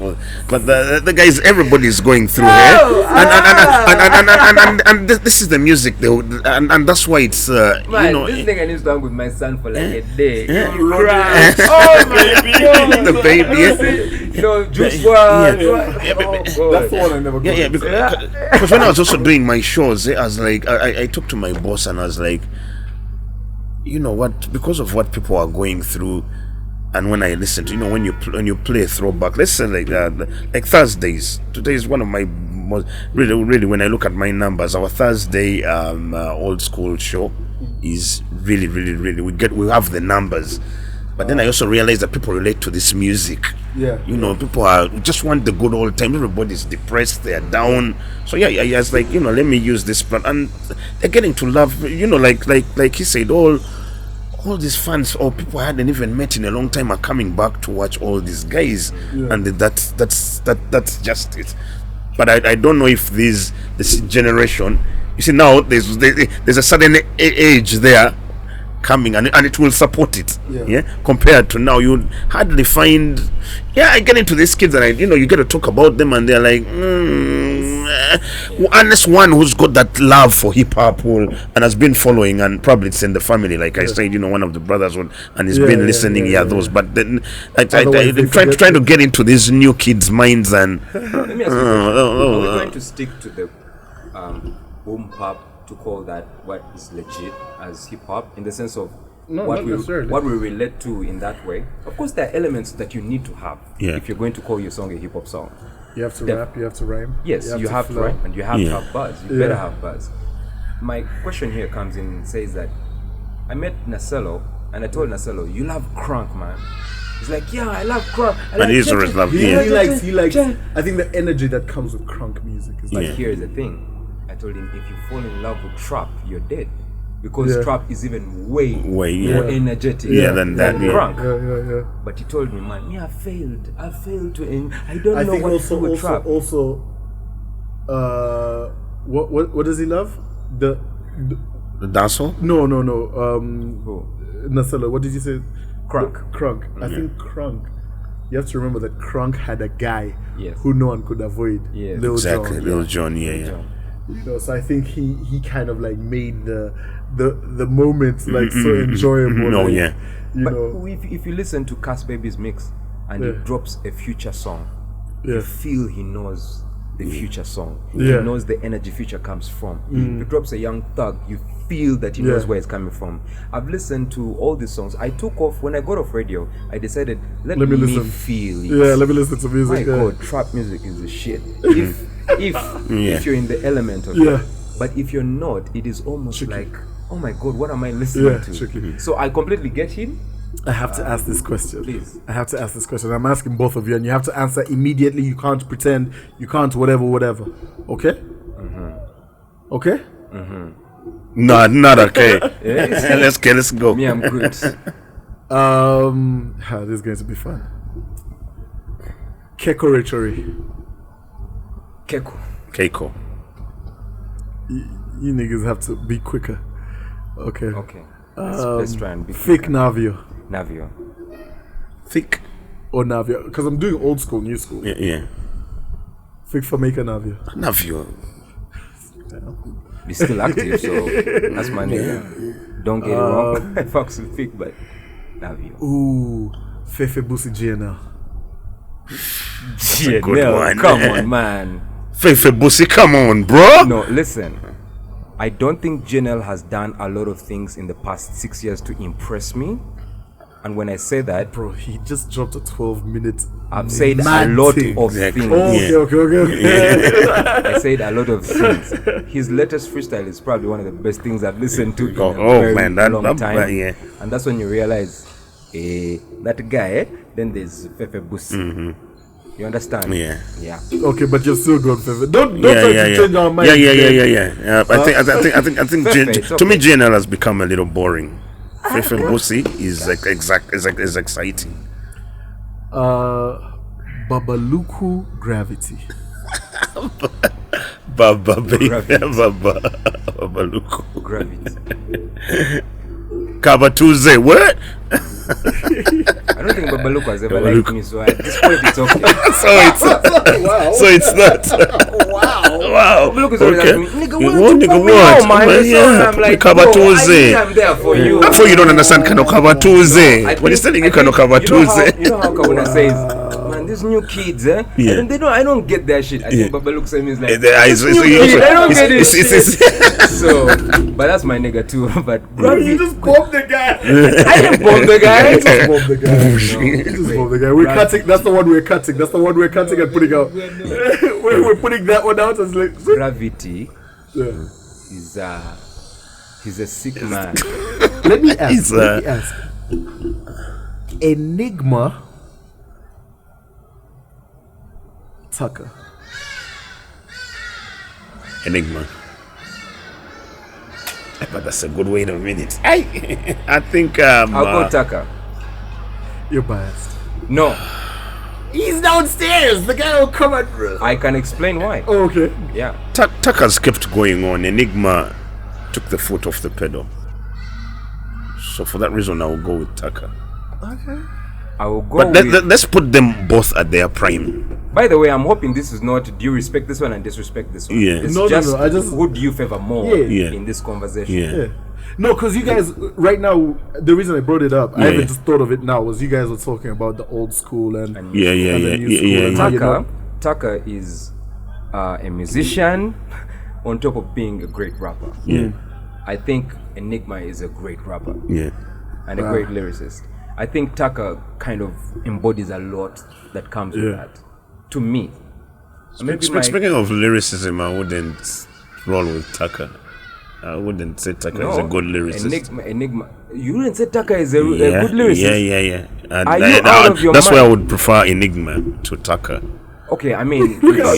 but the guys, everybody's going through here, and this is the music, and that's why it's man, you know, this nigga needs to hang with my son for like a day. You cry. Oh my God! The baby, you know, Juice WRLD. That's the one I never got. Yeah, because when I was also doing my shows, I was like, I talked to my boss and I was like, you know what? Because of what people are going through, and when I listen to, you know, when you play throwback, let's say like Thursdays. Today is one of my most really when I look at my numbers, our Thursday old school show is really we have the numbers. But then I also realized that people relate to this music. Yeah. You know, people just want the good old time. Everybody's depressed, they're down. So yeah, it's like, you know, let me use this plan. And they're getting to love, you know, like he said, all these fans or people I hadn't even met in a long time are coming back to watch all these guys. Yeah. And that's just it. But I don't know if this generation, you see, now there's a certain age there coming, and it will support it. Yeah. Compared to now, you hardly find. I get into these kids, and you get to talk about them, and they're like, unless one who's got that love for hip hop and has been following, and probably it's in the family, like I said, one of the brothers and he's been listening. Those. But then I'm trying to get into these new kids' minds, and let me ask you, are we going to stick to the boom pop to call that what is legit as hip hop, in the sense of what we relate to in that way? Of course, there are elements that you need to have if you're going to call your song a hip hop song. You have to rap, you have to rhyme. Yes, you have to rhyme, and you have to have buzz. You better have buzz. My question here comes in and says that I met Nasello, and I told Nasello, you love crunk, man. He's like, yeah, I love crunk. And he's always loved He likes. I think the energy that comes with crunk music is But here's the thing. I told him, if you fall in love with trap, you're dead. Because trap is even way more energetic than crunk. Yeah. But he told me, man, I failed to I don't know what to do with trap. Also, what does he love? The dancehall? No. Nasello, what did you say? Crunk. I think crunk. You have to remember that crunk had a guy Yes. who no one could avoid. Yes. Lil Exactly, Jon. Lil Jon. Yeah. So I think he kind of like made the moments like so enjoyable. No, like, But if you listen to Cass Baby's mix and he drops a Future song, you feel he knows the Future song. He knows the energy Future comes from. If he drops a Young Thug, you feel that he knows where it's coming from. I've listened to all these songs. I took off when I got off radio. I decided let me listen. Feel it. Yeah, let me listen to music. My God, trap music is the shit. If you're in the element of it, but if you're not, it is almost like, oh my God, what am I listening to? Tricky. So I completely get him. I have to ask this question. Please. I have to ask this question. I'm asking both of you, and you have to answer immediately. You can't pretend. You can't whatever. Okay? Okay? No, not okay. Let's go. Me, I'm good. This is going to be fun. Keko Rhetoric. Keiko. You niggas have to be quicker. Okay. Let's try and be Thick Navio. Thick. Or Navio. Because I'm doing old school, new school. Yeah. Thick for Maker Navio. Navio. He's still active, so that's my nigga. Don't get it wrong. I fucks with Thick, but Navio. Ooh. Fefe Busi GNL. a good one. Come on, man. Fefe Busi, come on, bro. No, listen. I don't think JNL has done a lot of things in the past 6 years to impress me. And when I say that, bro, he just dropped a 12-minute. I've said a lot of things. Okay. I said a lot of things. His latest freestyle is probably one of the best things I've listened to in a very long time. And that's when you realize, that guy, then there's Fefe Busi. You understand? Yeah. Okay, but you're still good, Fefe. Don't try to change our mind. Yeah. I think to me, JNL has become a little boring. Fefe Busi is is exciting. Babaluku Gravity. Baba baby, Babaluku Gravity. Kabatuze, what? I don't think Babaluku has ever liked me, so at this point it's okay. So it's not. Wow. Babaluku is always asking me, nigga, what? I'm like, Kabatuze. I'm there for you. Before you don't understand Kano Kabatuze. When he's telling you Kano Kabatuze. You know how Kahuna says, man, these new kids, and I don't get their shit. I think Babaluku says me is like, I don't get it. So, but that's my nigga too. But you just bombed the guy. I didn't bomb the guy. Just bombed the guy. We're cutting. That's the one we're cutting. That's the one we're cutting and putting out. We're putting that one out as like Gravity. He's a sick man. Let me ask. Enigma Tucker. Enigma. But that's a good way to read it. I think I'll go Tucker. You're biased. No. He's downstairs. The guy will come at. I can explain why. Oh, okay. Yeah. Tucker's kept going on. Enigma took the foot off the pedal. So for that reason, I will go with Tucker. Okay. I will go But with... let's put them both at their prime. By the way, I'm hoping this is not do you respect this one and disrespect this one. Yeah. It's No, just, I just who do you favor more Yeah. in this conversation? Yeah. No, because you guys right now, the reason I brought it up, I Yeah. haven't just thought of it now, was you guys were talking about the old school and Yeah, yeah, and the yeah, new yeah, school yeah, and yeah. how, you know, Tucker is a musician on top of being a great rapper. Yeah. I think Enigma is a great rapper Yeah. and a great lyricist. I think Tucker kind of embodies a lot that comes with that. To me. Speaking of lyricism, I wouldn't roll with Tucker. I wouldn't say Tucker is a good lyricist. Enigma. You wouldn't say Tucker is a good lyricist? Yeah. And Are you out of your that's mind? why I would prefer Enigma to Tucker. Okay, I mean, Yeah.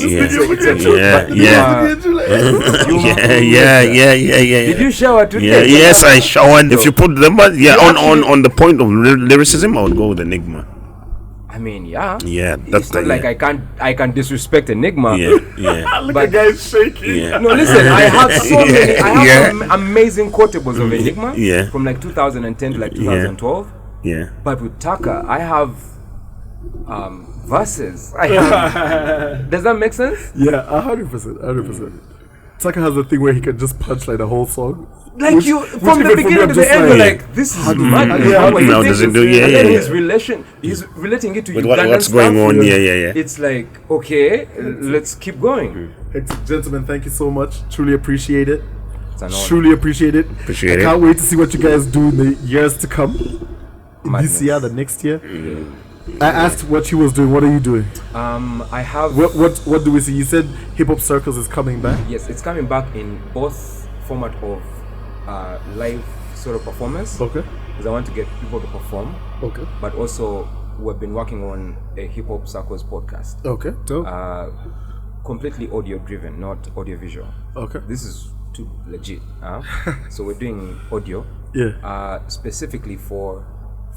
Did you shower today? Yeah, yes, I showered. If you put them on the point of lyricism, I would go with Enigma. I mean, yeah. Yeah, that's it's not like I can disrespect Enigma. Yeah. look at guys shaking. Yeah. No, listen, I have so many. I have some amazing quotables of Enigma. Yeah. From like 2010 to like 2012. Yeah. But with Tucker, I have verses. I have. Does that make sense? Yeah, 100%. Tucker has a thing where he can just punch like the whole song. Like Which- you, which from the even for me, beginning I'm to the just end, you're like, like, this is mad. yeah, What he no, thinks does it is- do- yeah, and then yeah, his relation, he's relating it to With Ugandan what's going stuff. on? Yeah. It's like, okay, let's keep going. Gentlemen, thank you so much. Truly appreciate it. It's an honor. Truly appreciate it. Appreciate I it. can't wait to see what you guys do in the years to come. In Madness. this year, the next year. I asked what he was doing. What are you doing? I have. What do we see? You said Hip Hop Circles is coming back. Yes, it's coming back in both format of live sort of performance. Okay. Because I want to get people to perform. Okay. But also, we've been working on a Hip Hop Circles podcast. Okay. Dope. Completely audio driven, not audio visual. Okay. This is too legit. So we're doing audio. Yeah. Specifically for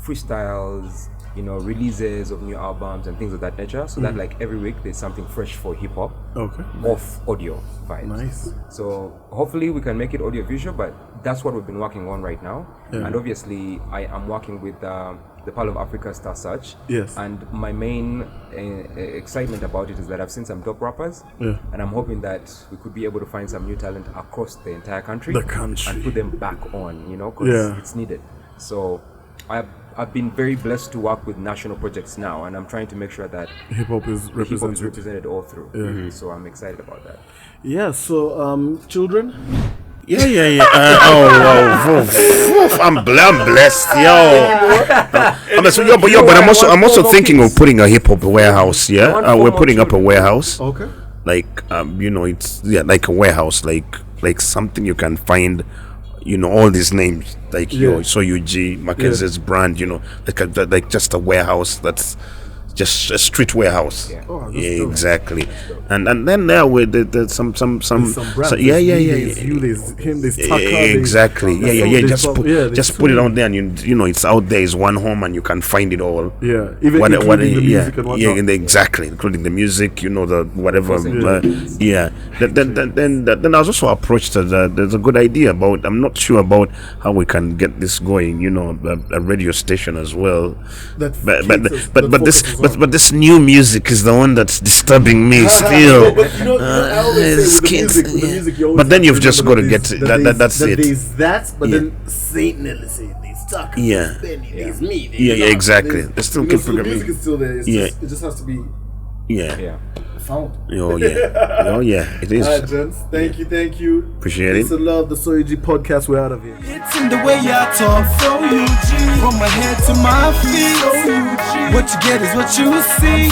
freestyles, releases of new albums and things of that nature. So that like every week there's something fresh for hip hop. Okay. Off audio vibes. Nice. So hopefully we can make it audio visual, but that's what we've been working on right now. Yeah. And obviously I am working with the Pearl of Africa Star Search. Yes. And my main excitement about it is that I've seen some top rappers. Yeah. And I'm hoping that we could be able to find some new talent across the entire country. The country. And put them back on, because Yeah. it's needed. So I've been very blessed to work with national projects now, and I'm trying to make sure that Hip Hop is hip hop represented. is represented all through. Yeah. So I'm excited about that. Yeah. So, children. Yeah. I'm blessed, but I'm also thinking of putting a hip hop warehouse. Yeah, we're putting up a warehouse. Okay. Like it's like a warehouse, like something you can find. All these names like TheSoUG, Mackenzie's brand. Like just a warehouse that's just a street warehouse. Yeah. Oh, that's Yeah, dope. exactly. And then there with the some There's some brands. so, yeah. There's you, there's him, there's Tucker. Exactly. there's Just there's put it so out there, and it's out there. It's one home, and you can find it all. Yeah, even including the music and whatnot. Exactly, including the music. The whatever. Yeah. Then I was also approached that there's a good idea about. I'm not sure about how we can get this going. A radio station as well. But this new music is the one that's disturbing me still. But I always say with the music, you always But then have you've to just remember got to get that's it. There's that, but Yeah. then Saint Nelly say there's Tucker, Yeah. there's Benny, there's me. There's Yeah, Lars, exactly. there's- They still so keep the programming. music is still there. It's Yeah. it just has to be Yeah. Yeah. found. Oh yeah. It is. Alright, gents. Thank you. Appreciate Peace it. and love. The TheSoUg podcast. We're out of here. It's in the way I talk, from my head to my feet. What you get is what you see.